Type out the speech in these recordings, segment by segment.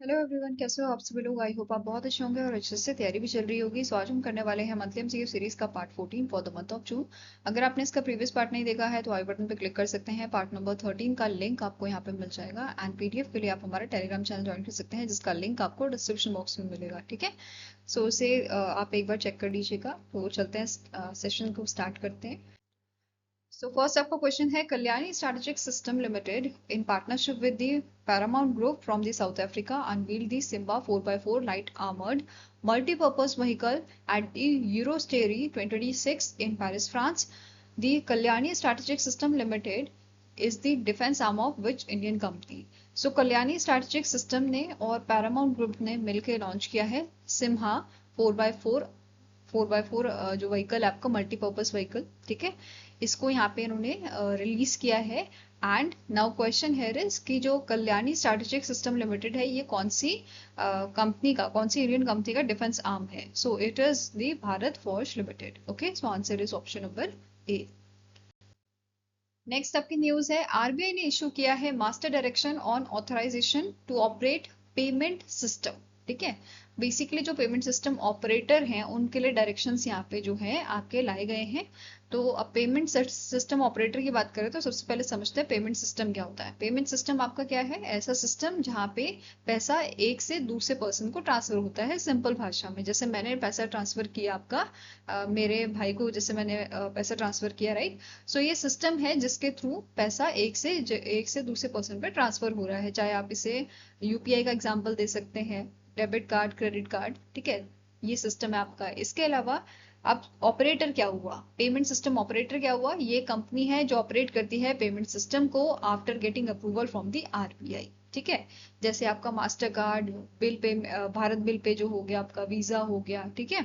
Hello everyone, कैसे हो आप सभी लोग। आई होप आप बहुत अच्छे होंगे और अच्छे से तैयारी भी चल रही होगी। सो आज हम करने वाले हैं मंथली एमसीक्यू सीरीज का part 14 for the month of June. अगर आपने इसका प्रीवियस पार्ट नहीं देखा है तो आई बटन पे क्लिक कर सकते हैं। पार्ट नंबर 13 का लिंक आपको यहाँ पे मिल जाएगा एंड पीडीएफ के लिए आप हमारा टेलीग्राम चैनल ज्वाइन कर सकते हैं जिसका लिंक आपको डिस्क्रिप्शन बॉक्स में मिलेगा। ठीक है, सो उसे आप एक बार चेक कर लीजिएगा। तो चलते हैं, सेशन को स्टार्ट करते हैं। So first आपका क्वेश्चन है, Kalyani strategic system limited in partnership with the Paramount group from the South Africa unveiled the Simba 4x4 light armoured multi-purpose vehicle at the Eurostarry 2026 in Paris, France. The Kalyani Strategic System Limited is the defense arm of which Indian company? So Kalyani strategic system ने और Paramount group ने मिलकर launch किया है Simha 4x4 जो vehicle है आपका multipurpose vehicle. ठीक है, इसको यहाँ पे इन्होंने रिलीज किया है। And now question here is कि जो कल्याणी स्ट्रैटेजिक सिस्टम लिमिटेड है ये कौन सी कंपनी का, कौन सी इंडियन कंपनी का डिफेंस आर्म है। So it is the Bharat Forge Limited. Okay, so answer is option number A. Next आपकी न्यूज है, आरबीआई ने इशू किया है master direction on authorisation to operate payment system. ठीक है, बेसिकली जो पेमेंट सिस्टम ऑपरेटर हैं उनके लिए डायरेक्शंस यहाँ पे जो है आपके लाए गए हैं। तो अब पेमेंट सिस्टम ऑपरेटर की बात करें तो सबसे पहले समझते हैं पेमेंट सिस्टम क्या होता है। पेमेंट सिस्टम आपका क्या है, ऐसा सिस्टम जहाँ पे पैसा एक से दूसरे पर्सन को ट्रांसफर होता है। सिंपल भाषा में, जैसे मैंने पैसा ट्रांसफर किया आपका मेरे भाई को, जैसे मैंने पैसा ट्रांसफर किया, राइट। सो ये सिस्टम है जिसके थ्रू पैसा एक से दूसरे पर्सन पे ट्रांसफर हो रहा है। चाहे आप इसे यूपीआई का एग्जाम्पल दे सकते हैं, डेबिट कार्ड, क्रेडिट कार्ड। ठीक है, ये सिस्टम है आपका। इसके अलावा अब ऑपरेटर क्या हुआ, पेमेंट सिस्टम ऑपरेटर क्या हुआ, ये कंपनी है जो ऑपरेट करती है पेमेंट सिस्टम को after getting approval from the RBI. ठीक है, जैसे आपका master card, bill pay, Bharat bill pay जो हो गया, आपका वीजा हो गया। ठीक है,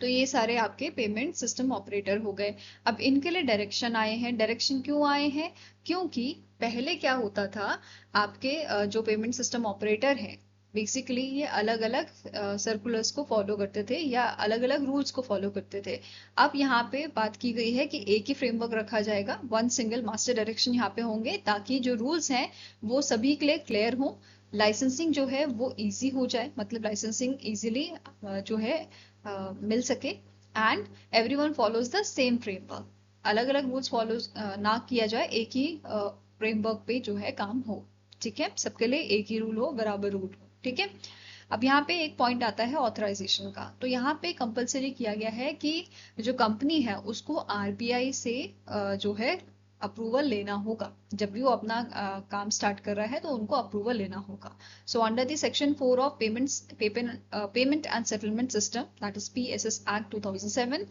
तो ये सारे आपके पेमेंट सिस्टम ऑपरेटर हो गए। अब इनके लिए डायरेक्शन आए हैं। डायरेक्शन क्यों आए हैं, क्योंकि पहले क्या होता था, आपके जो पेमेंट सिस्टम ऑपरेटर हैं बेसिकली ये अलग अलग सर्कुलर्स को फॉलो करते थे या अलग अलग रूल्स को फॉलो करते थे। अब यहाँ पे बात की गई है कि एक ही फ्रेमवर्क रखा जाएगा, वन सिंगल मास्टर डायरेक्शन यहाँ पे होंगे ताकि जो रूल्स हैं वो सभी के लिए क्लियर हो। लाइसेंसिंग जो है वो इजी हो जाए, मतलब लाइसेंसिंग इजीली जो है मिल सके। And everyone follows the same framework, अलग अलग रूल्स फॉलो ना किया जाए, एक ही फ्रेमवर्क पे जो है काम हो। ठीक है, सबके लिए एक ही रूल हो, बराबर रूल हो। ठीक है, अब यहाँ पे एक पॉइंट आता है ऑथराइजेशन का। तो यहाँ पे कंपलसरी किया गया है कि जो कंपनी है उसको आरबीआई से जो है अप्रूवल लेना होगा। जब भी वो अपना काम स्टार्ट कर रहा है तो उनको अप्रूवल लेना होगा। So under the section 4 of payment and settlement system, that is PSS act 2007,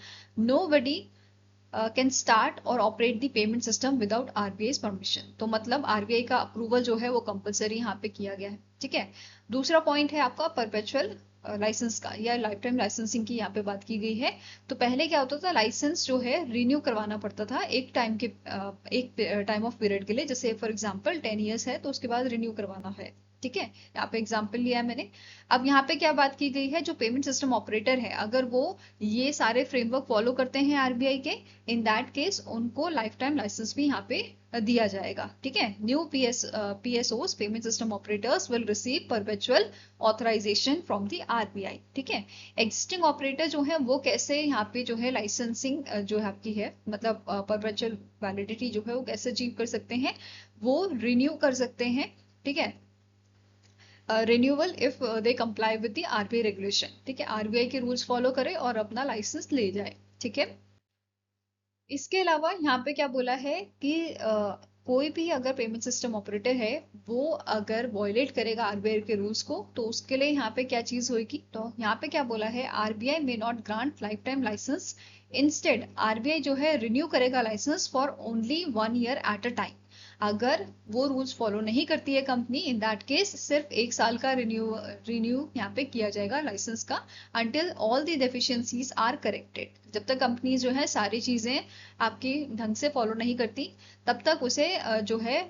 nobody can start और operate the payment system without RBI permission. तो मतलब आरबीआई का अप्रूवल जो है वो कंपलसरी यहाँ पे किया गया है। ठीक है, दूसरा पॉइंट है आपका परपेचुअल लाइसेंस का या लाइफ टाइम लाइसेंसिंग की यहाँ पे बात की गई है। तो पहले क्या होता था, लाइसेंस जो है रिन्यू करवाना पड़ता था एक टाइम के एक टाइम ऑफ पीरियड के लिए। जैसे फॉर एग्जांपल 10 इयर्स है तो उसके बाद रिन्यू करवाना है। ठीक है, यहाँ पे एग्जांपल लिया है मैंने। अब यहाँ पे क्या बात की गई है, जो पेमेंट सिस्टम ऑपरेटर है अगर वो ये सारे फ्रेमवर्क फॉलो करते हैं आरबीआई के, इन दैट केस उनको लाइफ टाइम लाइसेंस भी यहाँ पे दिया जाएगा। ठीक है, new PSOs, payment system operators will receive perpetual authorisation from the RBI. ठीक है, एग्जिस्टिंग ऑपरेटर जो है वो कैसे यहाँ पे जो है लाइसेंसिंग जो है आपकी है, मतलब परपेचुअल वैलिडिटी जो है वो कैसे अचीव कर सकते हैं, वो रिन्यू कर सकते हैं। ठीक है, renewal if they comply with the RBI regulation. ठीक है, आरबीआई के रूल्स फॉलो करे और अपना लाइसेंस ले जाए। ठीक है, इसके अलावा यहाँ पे क्या बोला है कि कोई भी अगर पेमेंट सिस्टम ऑपरेटर है वो अगर वॉयलेट करेगा आरबीआई के रूल्स को तो उसके लिए यहाँ पे क्या चीज होगी। तो यहाँ पे क्या बोला है, RBI may not grant lifetime licence, instead RBI जो है रिन्यू करेगा licence for only 1 year at a time. अगर वो रूल्स फॉलो नहीं करती है कंपनी, इन दैट केस सिर्फ एक साल का रिन्यू यहाँ पे किया जाएगा लाइसेंस का, until all the deficiencies are corrected. जब तक कंपनी जो है सारी चीजें आपकी ढंग से फॉलो नहीं करती तब तक उसे जो है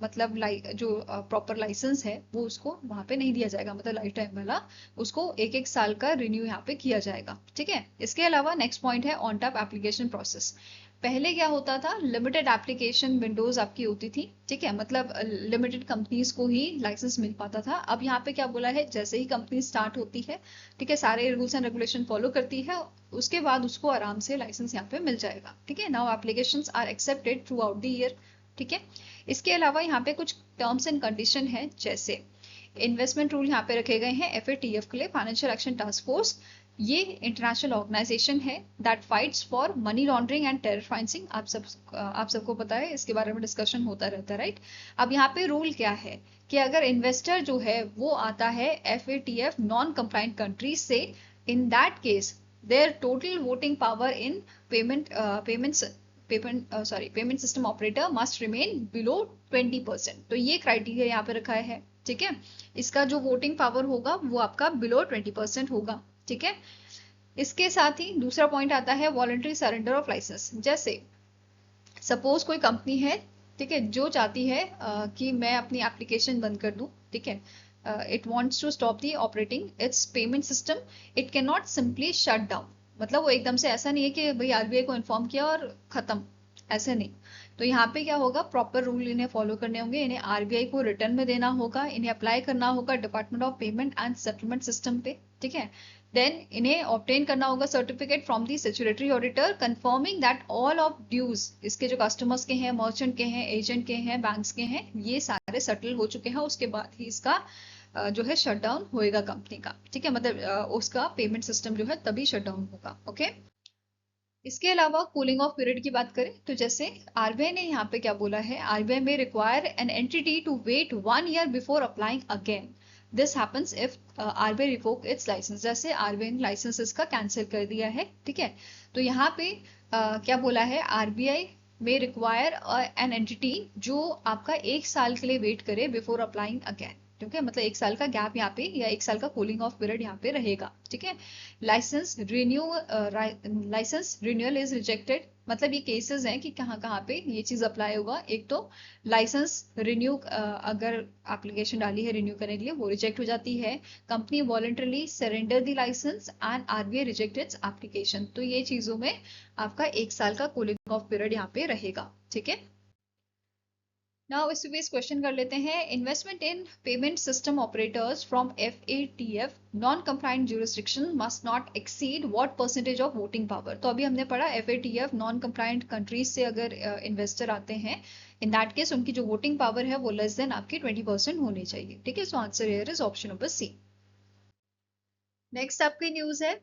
मतलब जो प्रॉपर लाइसेंस है वो उसको वहां पे नहीं दिया जाएगा, मतलब लाइफ टाइम वाला उसको एक एक साल का रिन्यू यहाँ पे किया जाएगा। ठीक है, इसके अलावा नेक्स्ट पॉइंट है ऑन टॉप एप्लीकेशन प्रोसेस। पहले क्या होता था, लिमिटेड एप्लीकेशन विंडोज आपकी होती थी, ठीक है, मतलब लिमिटेड कंपनीज को ही लाइसेंस मिल पाता था। अब यहाँ पे क्या बोला है, जैसे ही कंपनी स्टार्ट होती है, ठीक है, सारे रूल्स एंड रेगुलेशन फॉलो करती है, उसके बाद उसको आराम से लाइसेंस यहाँ पे मिल जाएगा, ठीक है। Now applications are accepted throughout the year, ठीक है। इसके अलावा यहाँ पे कुछ टर्म्स एंड कंडीशन है, जैसे इन्वेस्टमेंट रूल यहाँ पे रखे गए हैं FATF के लिए, फाइनेंशियल एक्शन टास्क फोर्स। ये इंटरनेशनल ऑर्गेनाइजेशन है that fights for money laundering and terror financing. आप सबको पता है, इसके बारे में डिस्कशन होता रहता है, राइट। अब यहाँ पे रूल क्या है कि अगर इन्वेस्टर जो है वो आता है FATF नॉन कंप्लाइंट कंट्री से, in that case there total voting power in payment system operator must remain below 20%। तो ये क्राइटेरिया यहाँ पे रखा है, ठीक है। इसका जो वोटिंग पावर होगा वो आपका बिलो 20% होगा, ठीक है। इसके साथ ही दूसरा पॉइंट आता है वॉलंटरी सरेंडर ऑफ लाइसेंस। जैसे सपोज कोई कंपनी है, ठीक है, जो चाहती है कि मैं अपनी एप्लीकेशन बंद कर दूं, ठीक है, it wants to stop the operating its payment system, it can not simply shut down. मतलब वो एकदम से ऐसा नहीं है कि भाई RBI को इन्फॉर्म किया और खत्म, ऐसे नहीं। तो यहाँ पे क्या होगा, प्रॉपर रूल इन्हें फॉलो करने होंगे, इन्हें RBI को रिटर्न में देना होगा, इन्हें अप्लाई करना होगा department of payment and settlement system पे, ठीक है। देन इन्हें ऑब्टेन करना होगा certificate from the statutory auditor confirming that all of dues, इसके जो कस्टमर्स के हैं, मर्चेंट के हैं, एजेंट के हैं, बैंक्स के हैं, ये सारे सेटल हो चुके हैं। उसके बाद ही इसका जो है शट डाउन होएगा कंपनी का, ठीक है, मतलब उसका पेमेंट सिस्टम जो है तभी शट डाउन होगा, ओके। इसके अलावा कूलिंग ऑफ पीरियड की बात करें तो जैसे RBI ने यहाँ पे क्या बोला है, RBI में require an entity to wait 1 year before applying again. This happens if RBI revoke its licence. जैसे RBI ने लाइसेंस इसका कैंसिल कर दिया है, ठीक है, तो यहाँ पे क्या बोला है, RBI में रिक्वायर एन एंटिटी जो आपका 1 साल के लिए वेट करे बिफोर अप्लाइंग अगेन, ठीक है, मतलब 1 साल का गैप यहाँ पे या 1 साल का कूलिंग ऑफ पीरियड यहाँ पे रहेगा, ठीक है। लाइसेंस रिन्यूअल इज रिजेक्टेड, मतलब ये केसेस हैं कि कहाँ कहाँ पे ये चीज अप्लाई होगा। एक तो लाइसेंस रिन्यू अगर एप्लीकेशन डाली है रिन्यू करने के लिए, वो रिजेक्ट हो जाती है। Company voluntarily surrender the licence and RBI reject its application. तो ये चीजों में आपका 1 साल का कूलिंग ऑफ पीरियड यहाँ पे रहेगा, ठीक है। नाउ इस बेस क्वेश्चन कर लेते हैं, investment in payment system operators from FATF non compliant jurisdiction must not exceed what percentage of voting power. तो अभी हमने पढ़ा FATF नॉन कंप्लाइंट कंट्रीज से अगर इन्वेस्टर आते हैं, इन दैट केस उनकी जो वोटिंग पावर है वो लेस देन आपकी 20% होनी चाहिए, ठीक है। So answer here is option number C। Next आपकी न्यूज है,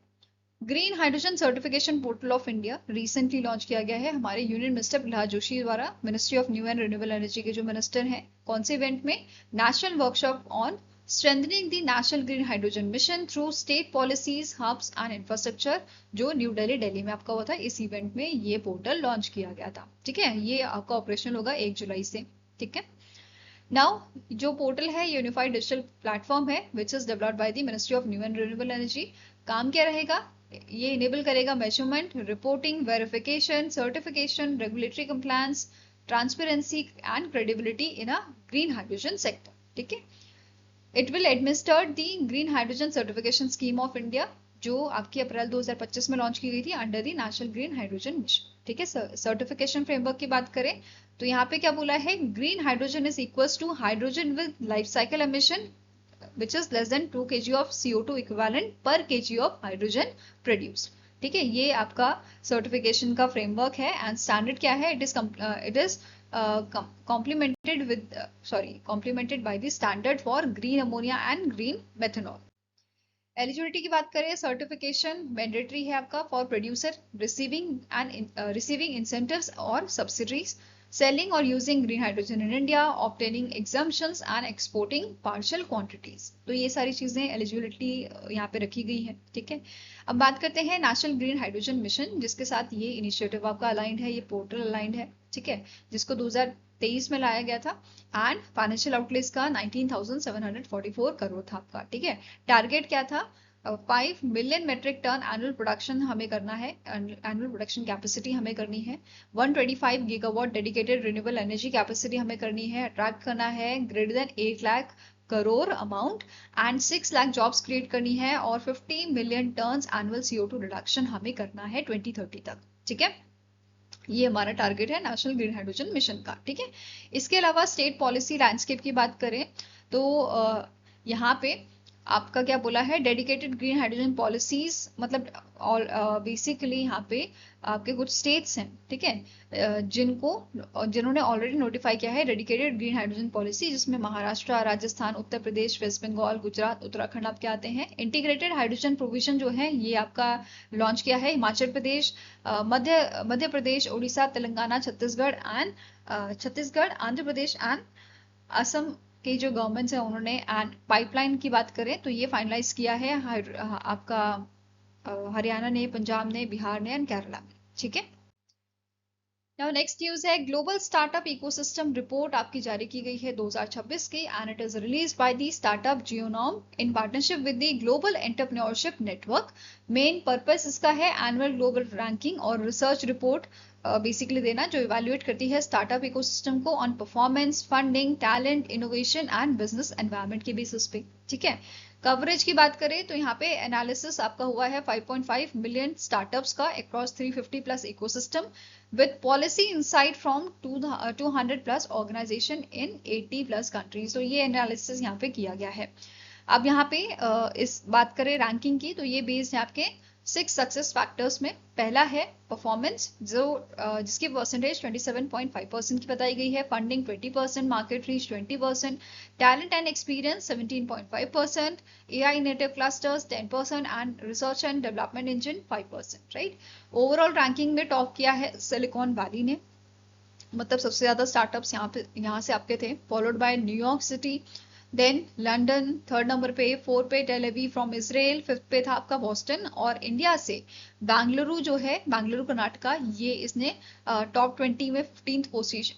green hydrogen certification portal of India recently launch किया गया है हमारे यूनियन मिनिस्टर प्रहलाद जोशी द्वारा, ministry of new and renewable energy के जो मिनिस्टर हैं। कौन से इवेंट में, national workshop on strengthening the national green hydrogen mission through state policies hubs and infrastructure, जो न्यू दिल्ली में आपका हुआ था। इस इवेंट में ये पोर्टल लॉन्च किया गया था, ठीक है। ये आपका ऑपरेशनल होगा 1 जुलाई से, ठीक है। नाउ जो पोर्टल है यूनिफाइड डिजिटल प्लेटफॉर्म है which is developed by the ministry of new and renewable energy. काम क्या रहेगा, ये इनेबल करेगा measurement, reporting, verification, certification, regulatory compliance, transparency and credibility in a green hydrogen sector, ठीक है। It will administered the green hydrogen certification scheme of India, जो आपकी अप्रैल 2025 में लॉन्च की गई थी under the national green hydrogen mission, ठीक है। सर्टिफिकेशन फ्रेमवर्क की बात करें तो यहाँ पे क्या बोला है, green hydrogen is equals to hydrogen with life cycle emission which is less than 2 kg of CO2 equivalent per kg of hydrogen produced, ठीक है। ये आपका सर्टिफिकेशन का फ्रेमवर्क है एंड स्टैंडर्ड क्या है, it is complimented by the standard for green ammonia and green methanol. Eligibility की बात करें, सर्टिफिकेशन मैंडेटरी है आपका फॉर प्रोड्यूसर रिसीविंग इंसेंटिव्स और subsidies, selling or using green hydrogen in India, obtaining exemptions and exporting partial quantities। तो ये सारी चीजें एलिजिबिलिटी यहाँ पे रखी गई है, ठीक है। अब बात करते हैं नेशनल ग्रीन हाइड्रोजन मिशन, जिसके साथ ये इनिशिएटिव आपका अलाइंड है, ये पोर्टल अलाइंड है, ठीक है, जिसको 2023 में लाया गया था एंड फाइनेंशियल आउटलेस का 19,744 करोड़ था आपका, ठीक है। टारगेट क्या था, 5 million metric ton annual production हमें करना है, एनुअल प्रोडक्शन कैपेसिटी हमें करनी है, 125 gigawatt dedicated renewable energy capacity हमें करनी है, अट्रैक्ट करना है greater than 8 lakh crore amount and 6 lakh jobs create करनी है और 50 million turns annual CO2 reduction हमें करना है 2030 तक, ठीक है। ये हमारा टारगेट है नेशनल ग्रीन हाइड्रोजन मिशन का, ठीक है। इसके अलावा स्टेट पॉलिसी लैंडस्केप की बात करें तो यहाँ पे आपका क्या बोला है, डेडिकेटेड ग्रीन हाइड्रोजन पॉलिसीज, मतलब बेसिकली यहाँ पे आपके कुछ स्टेट्स हैं, ठीक है, जिन्होंने ऑलरेडी नोटिफाई किया है डेडिकेटेड ग्रीन हाइड्रोजन पॉलिसी, जिसमें महाराष्ट्र, राजस्थान, उत्तर प्रदेश, वेस्ट बंगाल, गुजरात, उत्तराखंड आपके आते हैं। इंटीग्रेटेड हाइड्रोजन प्रोविजन जो है ये आपका लॉन्च किया है हिमाचल प्रदेश, मध्य प्रदेश, उड़ीसा, तेलंगाना, छत्तीसगढ़, आंध्र प्रदेश एंड असम की जो गवर्नमेंट्स है उन्होंने। एंड पाइपलाइन की बात करें तो ये फाइनलाइज किया है आपका हरियाणा ने, पंजाब ने, बिहार ने एंड केरला में, ठीक है। नाउ नेक्स्ट न्यूज है ग्लोबल स्टार्टअप इकोसिस्टम रिपोर्ट आपकी जारी की गई है 2026 की, and it is release by the startup genome in partnership with the global entrepreneurship network. Main purpose इसका है एनुअल ग्लोबल रैंकिंग और रिसर्च रिपोर्ट बेसिकली देना, जो इवेल्युएट करती है स्टार्टअप इकोसिस्टम को on performance, funding, talent, innovation and business environment के basis पे, ठीक है। कवरेज की बात करें तो यहाँ पे एनालिसिस आपका हुआ है 5.5 मिलियन स्टार्टअप्स का across 350 plus ecosystem with policy insight from 200 plus organization in 80 plus countries। तो ये एनालिसिस यहाँ पे किया गया है। अब यहाँ पे इस बात करें रैंकिंग की तो ये बेस्ड है आपके 6 सक्सेस फैक्टर्स में। पहला है परफॉर्मेंस, जिसकी परसेंटेज 27.5% की बताई गई है, funding 20%, market reach 20%, talent and experience 17.5%, AI native clusters 10% and research and development engine 5%, right. Overall ranking में टॉप किया है सिलिकॉन वैली ने, मतलब सबसे ज्यादा स्टार्टअप्स यहाँ से आपके थे, followed by New York city, then London third number पे, फोर्थ पे Tel Aviv from Israel, fifth पे था आपका बॉस्टन, और इंडिया से बेंगलुरु जो है, बेंगलुरु कर्नाटका, ये इसने टॉप 20 में 15th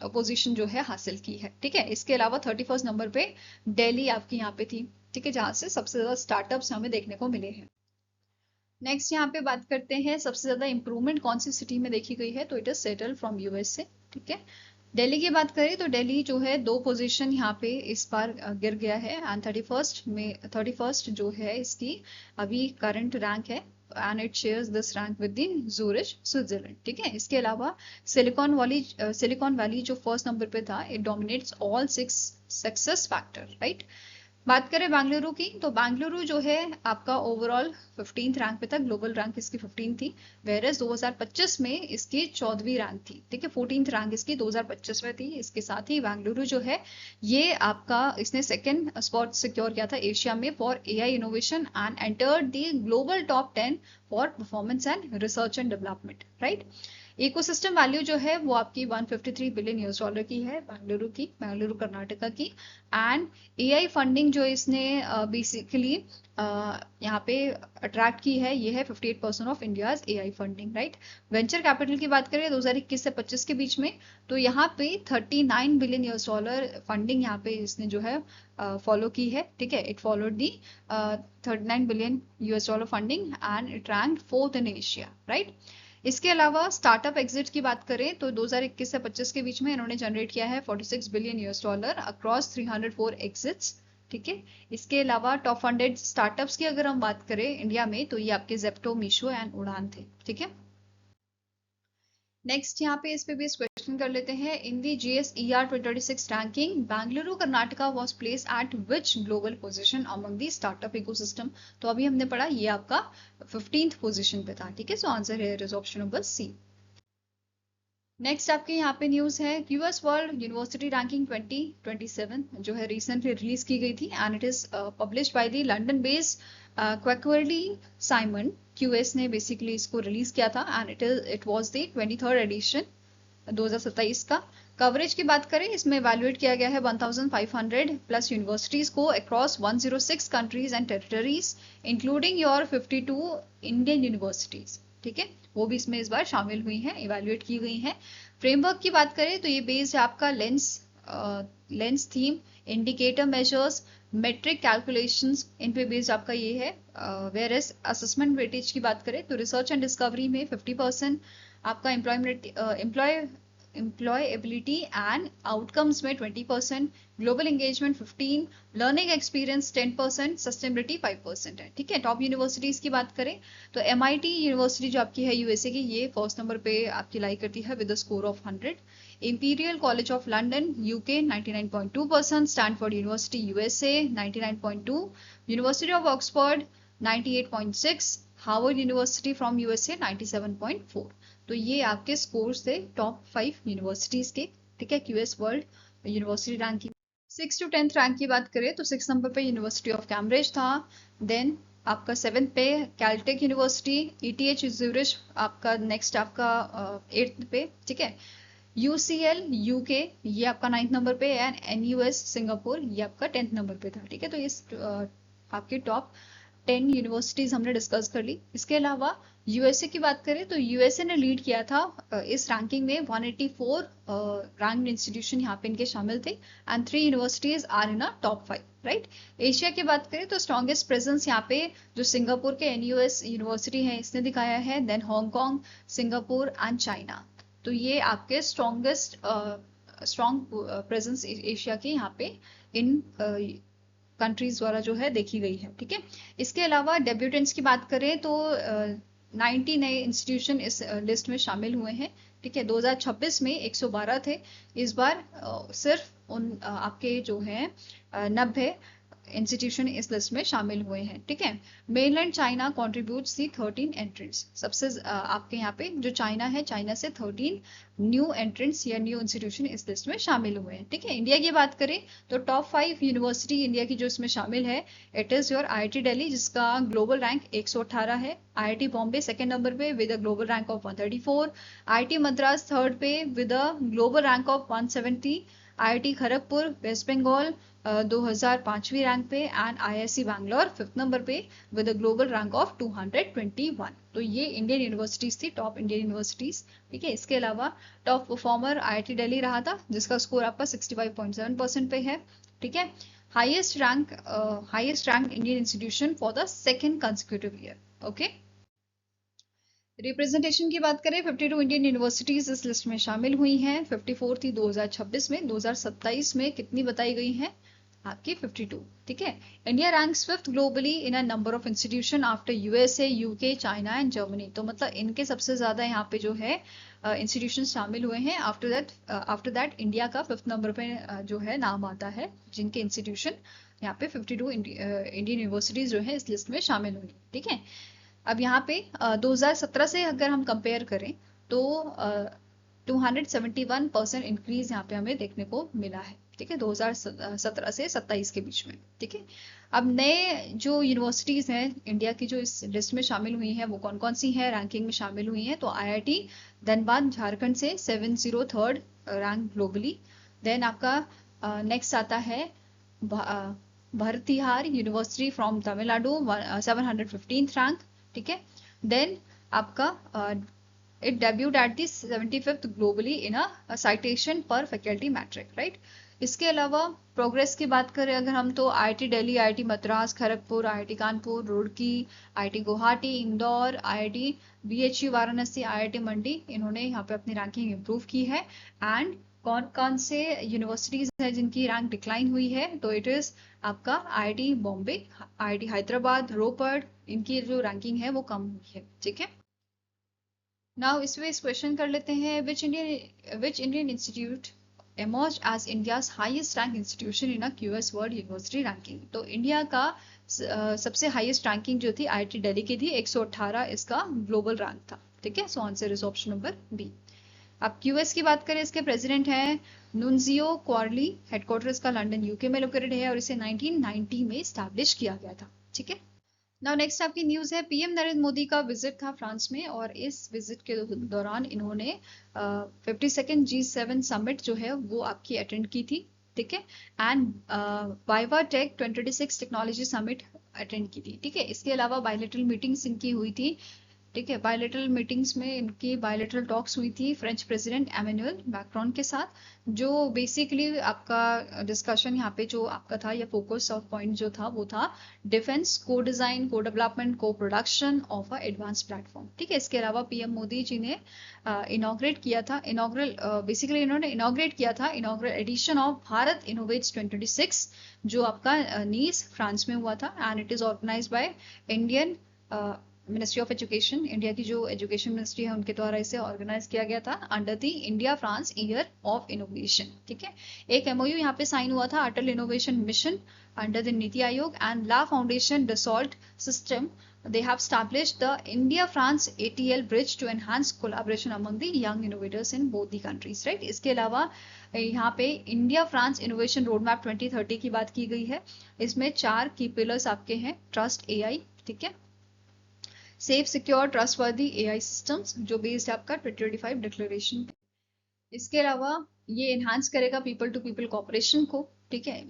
पोजीशन जो है हासिल की है, ठीक है। इसके अलावा 31st नंबर पे दिल्ली आपकी यहाँ पे थी, ठीक है, जहां से सबसे ज्यादा स्टार्टअप्स हमें देखने को मिले हैं। नेक्स्ट यहाँ पे बात करते हैं सबसे ज्यादा इंप्रूवमेंट कौन सी सिटी में देखी गई है, तो it is settle from US से, ठीक है। दिल्ली की बात करें तो दिल्ली जो है 2 पोजीशन यहाँ पे इस बार गिर गया है, एंड 31st जो है इसकी अभी करंट रैंक है, and it shares this rank with the Zurich Switzerland, ठीक है। इसके अलावा सिलिकॉन वैली जो फर्स्ट नंबर पे था, it dominates all 6 success factor, right. बात करें बेंगलुरु की तो बेंगलुरु जो है आपका ओवरऑल 15th रैंक पे था, ग्लोबल रैंक इसकी 15 थी, वेरस 2025 में इसकी 14वीं रैंक थी, ठीक है। 14th रैंक इसकी 2025 में थी। इसके साथ ही बेंगलुरु जो है ये आपका इसने सेकंड स्पॉट सिक्योर किया था एशिया में for AI innovation and entered the global top 10 for performance and research and development, right. Ecosystem value जो है वो आपकी 153 बिलियन यूएस डॉलर की है बेंगलुरु कर्नाटका की, एंड एआई फंडिंग जो इसने बेसिकली यहाँ पे अट्रैक्ट की है ये है 58% of India's AI funding, right. Venture capital की बात करें 2021 से 25 के बीच में तो यहाँ पे 39 बिलियन यूएस डॉलर फंडिंग यहाँ पे इसने जो है फॉलो की है, ठीक है। It followed the 39 billion US dollar funding and it ranked 4th in Asia, right. इसके अलावा स्टार्टअप एग्जिट की बात करें तो 2021 से 25 के बीच में इन्होंने जनरेट किया है 46 billion US dollar across 304 exits, ठीक है। इसके अलावा टॉप फंडेड स्टार्टअप्स की अगर हम बात करें इंडिया में तो ये आपके जेप्टो, मीशो एंड उड़ान थे, ठीक है। नेक्स्ट यहाँ पे इस पे भी क्वेश्चन कर लेते हैं। इन दी GSER 2026 ranking Bengaluru Karnataka was place at which global position among the startup ecosystem. तो अभी हमने पढ़ा ये आपका 15th पोजीशन पे था, ठीक है। So answer here is option number C. Next आपके यहाँ पे न्यूज है यूएस वर्ल्ड यूनिवर्सिटी रैंकिंग 2027 जो है रिसेंटली रिलीज की गई थी, and it is published by the London based Quacquarelli Symonds QS ने बेसिकली इसको रिलीज किया था, and it was the 23rd edition 2027 का। कवरेज की बात करें इसमें इवैल्यूएट किया गया है 1500 प्लस यूनिवर्सिटीज को across 106 countries and territories including your 52 Indian universities, ठीक है, वो भी इसमें इस बार शामिल हुई हैं, इवैल्यूएट की गई हैं। फ्रेमवर्क की बात करें तो ये बेस्ड है आपका lens theme, indicator measures, metric calculations, इन पे बेस्ड आपका ये है। वेयरएस असेसमेंट वेटेज की बात करें तो रिसर्च एंड डिस्कवरी में 50% आपका एम्प्लॉयबिलिटी एंड आउटकम्स में 20%, global engagement 15, learning experience 10%, sustainability 5% है। ठीक है, टॉप यूनिवर्सिटीज की बात करें तो MIT यूनिवर्सिटी जो आपकी है यूएसए की, ये फर्स्ट नंबर पे आपकी लाई करती है with score of 100। Imperial college of London UK 99.2%, Stanford university USA 99.2, university of Oxford 98.6, Harvard university from USA 97.4। तो ये आपके स्कोर्स थे टॉप 5 यूनिवर्सिटीज के। ठीक है, QS world university ranking. 6 to 10th rank की बात करें तो 6 नंबर पे यूनिवर्सिटी ऑफ कैम्ब्रिज था। देन आपका 7th पे कैलटेक यूनिवर्सिटी, ETH ज्यूरिच आपका नेक्स्ट आपका 8th पे। ठीक है, UCL यूके ये आपका 9th नंबर पे, एंड NUS सिंगापुर ये आपका 10th नंबर पे था। ठीक है, तो इस आपके टॉप 10 यूनिवर्सिटीज हमने डिस्कस कर ली। इसके अलावा यूएसए की बात करें तो यूएसए ने लीड किया था इस रैंकिंग में। 184 रैंक्ड इंस्टीट्यूशन यहाँ पे इनके शामिल थे, and 3 universities are in a top 5। Right, Asia की बात करें तो स्ट्रॉन्गेस्ट प्रेजेंस यहाँ पे जो सिंगापुर के NUS यूनिवर्सिटी है इसने दिखाया है, then Hong Kong, Singapore and China. तो ये आपके स्ट्रॉन्ग प्रेजेंस एशिया के यहाँ पे इन कंट्रीज द्वारा जो है देखी गई है। ठीक है, इसके अलावा डेब्यूटेंट्स की बात करें तो 90 नए इंस्टीट्यूशन इस लिस्ट में शामिल हुए हैं। ठीक है, 2026 में 112 थे, इस बार सिर्फ आपके जो है 90 इंस्टीट्यूशन इस लिस्ट में शामिल हुए हैं। ठीक है, मेनलैंड चाइना कॉन्ट्रीब्यूट्स दी 13 एंट्रेंस। सबसे आपके यहाँ पे जो चाइना है, चाइना से 13 न्यू एंट्रेंस या न्यू इंस्टीट्यूशन इस लिस्ट में शामिल हुए हैं। ठीक है, इंडिया की बात करें तो टॉप 5 यूनिवर्सिटी इंडिया की जो इसमें शामिल है, it is your IIT Delhi जिसका ग्लोबल रैंक 118 है, IIT बॉम्बे सेकेंड नंबर पे with a global rank of 134, IIT Madras third पे with a global rank of 170, IIT Kharagpur West Bengal 2005वीं रैंक पे, and IISc Bangalore 5th number पे with a global rank of 221। तो ये Indian universities थी, top Indian universities. ठीक है, इसके अलावा टॉप परफॉर्मर IIT दिल्ली रहा था जिसका स्कोर आपका 65.7% पे है। ठीक है, highest rank Indian institution for the second consecutive year. Okay, representation की बात करें 52 इंडियन यूनिवर्सिटीज इस लिस्ट में शामिल हुई हैं। 54 थी 2026 में, 2027 में कितनी बताई गई है आपकी 52। ठीक है, India ranks 5th globally in a number of institution after USA, UK, China and Germany. तो मतलब इनके सबसे ज्यादा यहाँ पे जो है इंस्टीट्यूशन शामिल हुए हैं। आफ्टर दैट इंडिया का 5th नंबर पे जो है नाम आता है जिनके इंस्टीट्यूशन यहाँ पे 52 इंडियन यूनिवर्सिटीज जो है इस लिस्ट में शामिल हुई। ठीक है, अब यहाँ पे 2017 से अगर हम कंपेयर करें तो 271% इंक्रीज यहाँ पे हमें देखने को मिला है। ठीक है, 2017 से 27 के बीच में। ठीक है, अब नए जो यूनिवर्सिटीज हैं इंडिया की जो इस लिस्ट में शामिल हुई हैं वो कौन कौन सी हैं, रैंकिंग में शामिल हुई हैं तो IIT धनबाद झारखंड से 703rd रैंक ग्लोबली। देन आपका नेक्स्ट आता है Bharathiar university from Tamil Nadu 715th rank. ठीक है, देन आपका it debuts at the 75th globally in a citation per faculty metric. Right, इसके अलावा प्रोग्रेस की बात करें अगर हम तो IIT Delhi, IIT Madras, Kharagpur, IIT Kanpur, Roorkee, IIT Guwahati, Indore, IIT BHU Varanasi, IIT मंडी, इन्होंने यहाँ पे अपनी रैंकिंग इंप्रूव की है। एंड कौन कौन से यूनिवर्सिटीज है जिनकी रैंक डिक्लाइन हुई है तो इट इज आपका IIT बॉम्बे, IIT हैदराबाद, रोपड़, इनकी जो रैंकिंग है वो कम हुई है। ठीक है, नाउ इसमें इस क्वेश्चन कर लेते हैं which Indian institute emerged as India's highest rank institution in a QS World University ranking। तो इंडिया का सबसे हाईएस्ट रैंकिंग जो थी IIT दिल्ली की थी, 118 इसका ग्लोबल रैंक था। ठीक है, so answer is option number B. अब QS की बात करें, इसके प्रेसिडेंट हैं नुनजियो क्वारली, हेडक्वार्टर इसका लंदन यूके में लोकेटेड है और इसे 1990 में स्टैब्लिश किया गया था। ठीक है, नाउ नेक्स्ट आपकी न्यूज है PM नरेंद्र मोदी का विजिट था फ्रांस में और इस विजिट के दौरान इन्होंने 52nd G7 समिट जो है वो आपकी अटेंड की थी। ठीक है, and VivaTech 2026 technology summit attend की थी। ठीक है, इसके अलावा बायलैटरल मीटिंग्स इनकी हुई थी ठीक है। बायलेटरल मीटिंग्स में इनकी बायलेटरल टॉक्स हुई थी फ्रेंच प्रेसिडेंट एमेनुअल मैक्रोन के साथ, जो बेसिकली आपका डिस्कशन यहाँ पे जो आपका था या फोकस ऑफ पॉइंट जो था वो था डिफेंस को डिजाइन, को डेवलपमेंट, को production of a advance platform. ठीक है। इसके अलावा पीएम मोदी जी ने इनॉग्रेट किया था, इनॉग्रल बेसिकली इन्होंने इनॉग्रेट किया था inaugural edition of Bharat innovates 2026, जो आपका नीस फ्रांस में हुआ था, and it is organized by Indian ministry of education. India की जो एजुकेशन मिनिस्ट्री है उनके द्वारा इसे ऑर्गेनाइज किया गया था under the India France year of innovation. ठीक है। एक एमओयू यहाँ पे साइन हुआ था Atal innovation mission under the NITI Aayog and la foundation Dassault system. They have established the India-France ATL bridge to enhance collaboration among the young innovators in both the countries, right? इसके अलावा यहाँ पे India France innovation road map 2030 की बात की गई है। इसमें 4 की पिलर्स आपके हैं, ट्रस्ट एआई, ठीक है, safe secure trustworthy AI systems, जो बेस्ड आपका 2025 डिक्लेरेशन। इसके अलावा ये एनहांस करेगा पीपल टू पीपल कॉपरेशन को, ठीक है,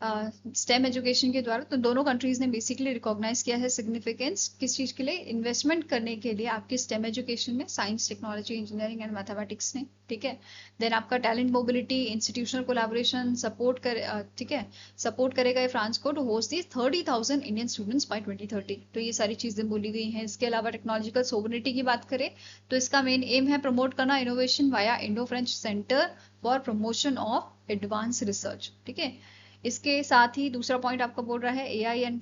स्टेम एजुकेशन के द्वारा। तो दोनों कंट्रीज ने बेसिकली रिकॉग्नाइज किया है सिग्निफिकेंस किस चीज के लिए, इन्वेस्टमेंट करने के लिए आपकी स्टेम एजुकेशन में, science, technology, engineering and mathematics ने। ठीक है। देन आपका talent mobility, institutional collaboration support कर, ठीक है, सपोर्ट करेगा ये फ्रांस को to host the 30,000 Indian students by 2030। तो ये सारी चीजें बोली गई हैं। इसके अलावा टेक्नोलॉजिकल सोवरेनिटी की बात करें तो इसका मेन एम है प्रमोट करना innovation via Indo French centre for promotion of advance research. ठीक है। इसके साथ ही दूसरा पॉइंट आपका बोल रहा है एआई एंड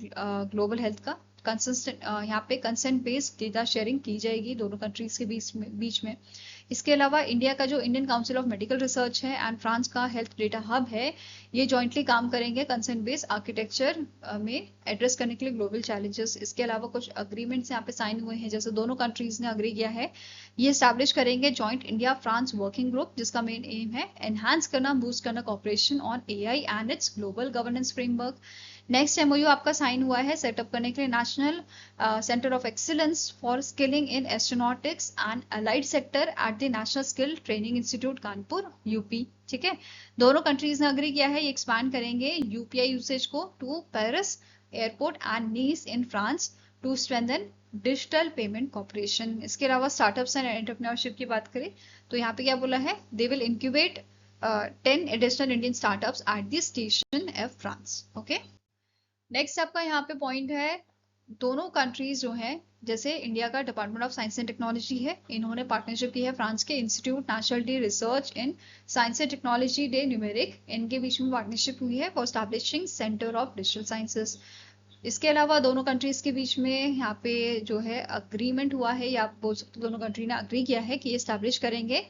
ग्लोबल हेल्थ का कंसिस्टेंट, यहाँ पे कंसेंट बेस्ड डेटा शेयरिंग की जाएगी दोनों कंट्रीज के बीच में। इसके अलावा इंडिया का जो Indian council of medical research है एंड फ्रांस का हेल्थ डेटा हब है, ये जॉइंटली काम करेंगे कंसेंट बेस्ड आर्किटेक्चर में एड्रेस करने के लिए ग्लोबल चैलेंजेस। इसके अलावा कुछ अग्रीमेंट्स यहाँ पे साइन हुए हैं, जैसे दोनों कंट्रीज ने अग्री किया है ये स्टैब्लिश करेंगे joint India France working group, जिसका मेन एम है एनहांस करना, बूस्ट करना cooperation on AI and its global governance framework. Next MoU आपका साइन हुआ है सेटअप करने के लिए national centre of excellence for skilling in astronautics and allied sector at the national skill training institute Kanpur UP. ठीक है। दोनों कंट्रीज ने अग्री किया है ये एक्सपैंड करेंगे यूपीआई यूसेज को to Paris airport and Nice in France to strengthen digital payment corporation. इसके अलावा स्टार्टअप्स एंड एंटरप्रेन्योरशिप की बात करें तो यहाँ पे क्या बोला है, they will incubate 10 additional Indian startups at the station F France. Okay. Next आपका यहाँ पे पॉइंट है, दोनों कंट्रीज जो हैं, जैसे इंडिया का department of science and technology है, इन्होंने पार्टनरशिप की है फ्रांस के institute national D research in science and technology day numeric, इनके बीच में पार्टनरशिप हुई है for establishing centre of digital sciences. इसके अलावा दोनों कंट्रीज के बीच में यहाँ पे जो है अग्रीमेंट हुआ है, या आप बोल सकते हो दोनों कंट्री ने अग्री किया है कि ये स्टैब्लिश करेंगे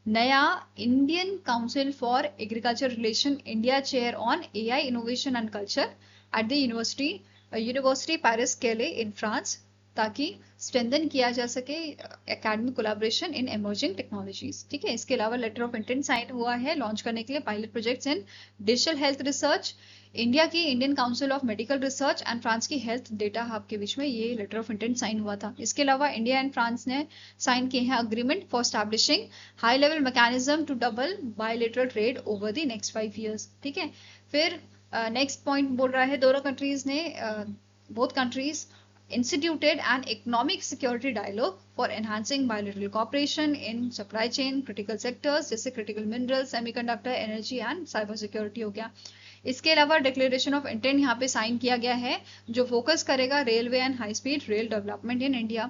नया Indian council for agriculture relation India chair on AI innovation and culture at the university Paris केले इन फ्रांस, ताकि स्ट्रेंथन किया जा सके academic collaboration in emerging technologies. ठीक है। इसके अलावा लेटर ऑफ इंटेंट साइन हुआ है लॉन्च करने के लिए pilot projects in digital health research, India की Indian council of medical research and France की हेल्थ डेटा हब के बीच में ये लेटर ऑफ इंटेंट साइन हुआ था। इसके अलावा इंडिया एंड फ्रांस ने साइन किए हैं agreement for establishing high level mechanism to double bilateral trade over the next 5 years। ठीक है। फिर नेक्स्ट पॉइंट बोल रहा है दोनों कंट्रीज ने, both countries instituted an economic security dialogue for enhancing bilateral cooperation in supply chain critical sectors जैसे critical minerals, semiconductor, energy and cyber security हो गया। इसके अलावा डिक्लेरेशन ऑफ इंटेंट यहाँ पे साइन किया गया है जो फोकस करेगा railway and high speed rail development in India.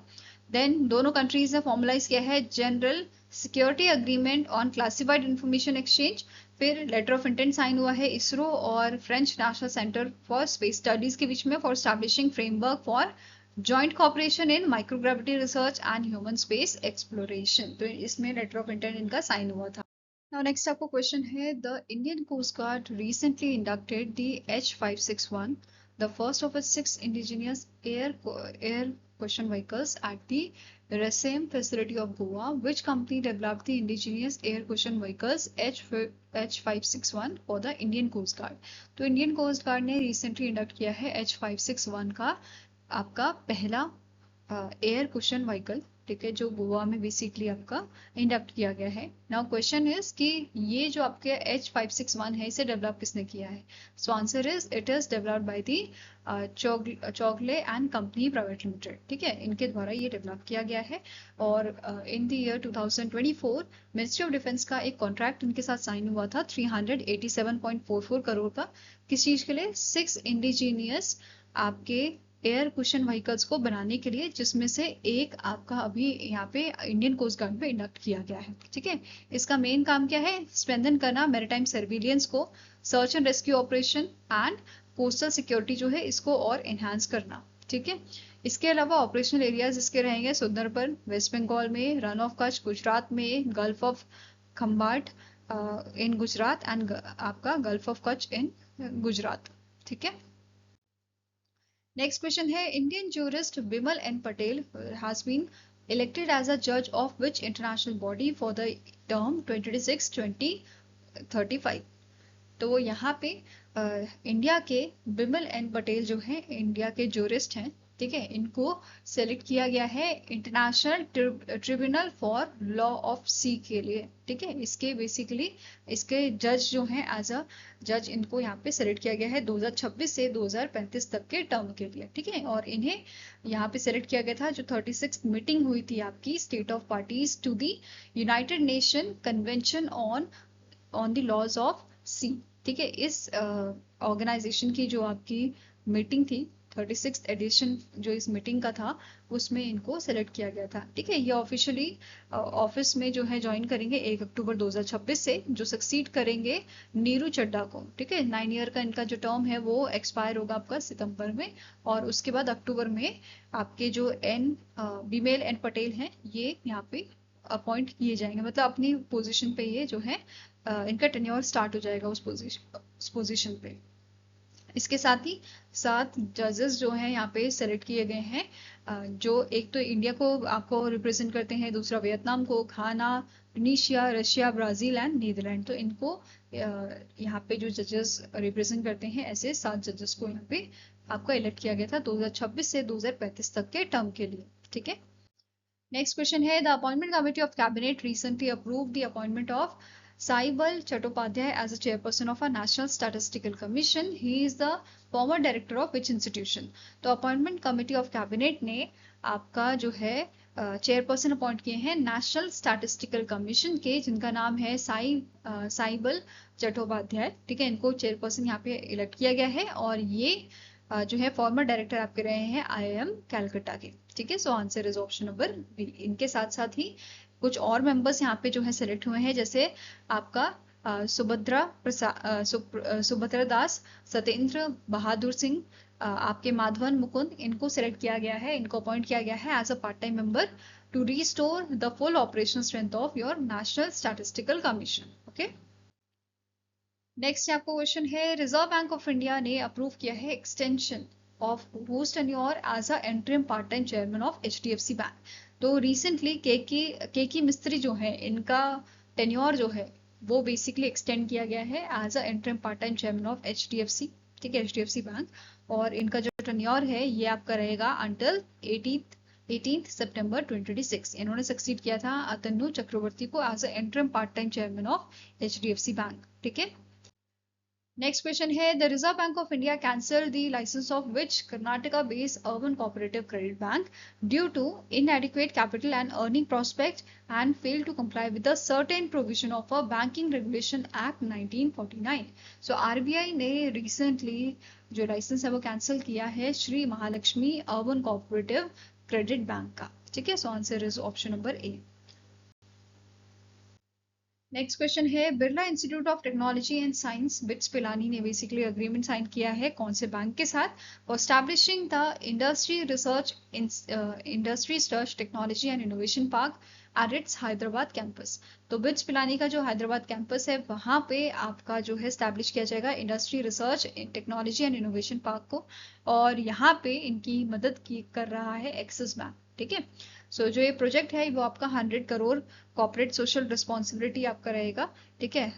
Then दोनों कंट्रीज ने फॉर्मलाइज किया है general security agreement on classified information exchange. फिर लेटर ऑफ इंटेंट साइन हुआ है इसरो और French national centre for space studies के बीच में for establishing framework for joint cooperation in microgravity research and human space exploration. तो इसमें letter of intent इनका साइन हुआ था। Now next आपको question is, the Indian coast guard recently inducted the H561, the first of its 6 indigenous air cushion vehicles at the RESAM facility of Goa. Which company developed the indigenous air cushion vehicles H561 for the Indian Coast Guard? तो Indian coast guard ने recently induct किया है H561 का आपका पहला air cushion vehicle ठीक है, जो गोवा में बेसिकली आपका इंडक्ट किया गया है। नाउ क्वेश्चन इज कि ये जो आपके H561 है इसे डेवलप किसने किया है? So answer is it is developed by the Chowgule and company private limited. ठीक है, इनके द्वारा ये डेवलप किया गया है। और in the year 2024 ministry of defence का एक कॉन्ट्रैक्ट इनके साथ साइन हुआ था 387.44 करोड़ का। किस चीज के लिए? 6 इंडिजीनियस आपके एयर कुशन व्हीकल्स को बनाने के लिए, जिसमें से एक आपका अभी यहाँ पे इंडियन कोस्ट गार्ड में इंडक्ट किया गया है। ठीक है, इसका मेन काम क्या है? स्ट्रेंथन करना मैरीटाइम सर्विलियंस को, search and rescue operation and coastal security जो है इसको और एनहांस करना। ठीक है, इसके अलावा ऑपरेशनल एरियाज इसके रहेंगे सुंदरबन वेस्ट बंगाल में, रन ऑफ कच्छ गुजरात में, gulf of Khambhat in Gujarat and आपका gulf of Kutch in Gujarat. ठीक है, नेक्स्ट क्वेश्चन है Indian jurist Bimal N Patel has been elected as a judge of which international body for the term 2026-2035? तो यहाँ पे इंडिया के बिमल एन पटेल जो है इंडिया के जूरिस्ट हैं, ठीक है, इनको सेलेक्ट किया गया है international tribunal for law of sea के लिए। ठीक है, इसके बेसिकली इसके जज जो हैं एज अ जज इनको यहाँ पे सेलेक्ट किया गया है 2026 से 2035 तक के टर्म के लिए। ठीक है, और इन्हें यहाँ पे सेलेक्ट किया गया था जो 36 मीटिंग हुई थी आपकी state of parties to the United Nation convention on the laws of sea. ठीक है, इस ऑर्गेनाइजेशन की जो आपकी मीटिंग थी 36 एडिशन जो इस मीटिंग का था उसमें इनको सेलेक्ट किया गया था। ठीक है, ये ऑफिशियली ऑफिस में जो है ज्वाइन करेंगे 1 अक्टूबर 2026 से, जो सक्सीड करेंगे नीरू चड्डा को। ठीक है, 9 ईयर का इनका जो टर्म है वो एक्सपायर होगा आपका सितंबर में, और उसके बाद अक्टूबर में आपके जो बिमल एन पटेल हैं ये यहाँ पे अपॉइंट किए जाएंगे, मतलब अपनी पोजीशन पे ये जो है इनका टेन्योर स्टार्ट हो जाएगा उस पोजीशन पे। इसके साथ ही 7 जजेस जो हैं यहाँ पे सेलेक्ट किए गए हैं, जो एक तो इंडिया को आपको रिप्रेजेंट करते हैं, दूसरा वियतनाम को, Ghana, Tunisia, Russia, Brazil and Netherlands. तो इनको यहाँ पे जो जजेस रिप्रेजेंट करते हैं ऐसे 7 जजेस को यहाँ पे आपको इलेक्ट किया गया था 2026 से 2035 तक के टर्म के लिए। ठीक है, next question is the appointment committee of cabinet recently approved the appointment of Saibal Chattopadhyay as a chairperson of a National Statistical Commission. He is the former director of which institution? तो appointment committee of cabinet ने आपका जो है chairperson appoint किए हैं national statistical commission के, जिनका नाम है साइबल चट्टोपाध्याय। ठीक है, इनको चेयरपर्सन यहाँ पे इलेक्ट किया गया है, और ये जो है फॉर्मर डायरेक्टर आपके रहे हैं IIM कैलकाटा के। ठीक है, so answer is option number B. इनके साथ साथ ही कुछ और मेंबर्स यहाँ पे जो है सेलेक्ट हुए हैं, जैसे आपका सुभद्रा दास, सत्येंद्र बहादुर सिंह, आपके माधवन मुकुंद, इनको सेलेक्ट किया गया है, इनको अपॉइंट किया गया है as a part time member to restore the full operational strength of your national statistical commission. Okay, next आपको क्वेश्चन है रिजर्व बैंक ऑफ इंडिया ने अप्रूव किया है extension of whose tenure as a interim part time chairman of HDFC bank. तो recently केकी मिस्त्री जो है इनका टेन्योर जो है वो बेसिकली एक्सटेंड किया गया है as a interim part time chairman of HDFC। ठीक है, HDFC बैंक, और इनका जो टेन्योर है ये आपका रहेगा अंटिल 18 सितंबर 2026। इन्होंने सक्सीड किया था अतनु चक्रवर्ती को as a interim part time chairman of HDFC bank. ठीक है, next question is the Reserve Bank of India cancel the licence of which Karnataka based urban cooperative credit bank due to inadequate capital and earning prospect and fail to comply with a certain provision of a Banking Regulation Act 1949। So RBI ने recently जो license है वो cancel किया है Shri Mahalakshmi urban cooperative credit bank का। ठीक है, so answer is option number A. Next question है Birla institute of technology and science BITS Pilani ने बेसिकली अग्रीमेंट साइन किया है कौन से बैंक के साथ? For establishing the industry research technology and innovation park at its Hyderabad campus. तो बिट्स पिलानी का जो हैदराबाद कैंपस है वहां पे आपका जो है एस्टैब्लिश किया जाएगा industry research technology and innovation park को, और यहाँ पे इनकी मदद कर रहा है एक्सिस बैंक। ठीक है, सो जो ये प्रोजेक्ट है वो आपका 100 करोड़ कॉर्पोरेट सोशल रिस्पॉन्सिबिलिटी आपका रहेगा। ठीक है,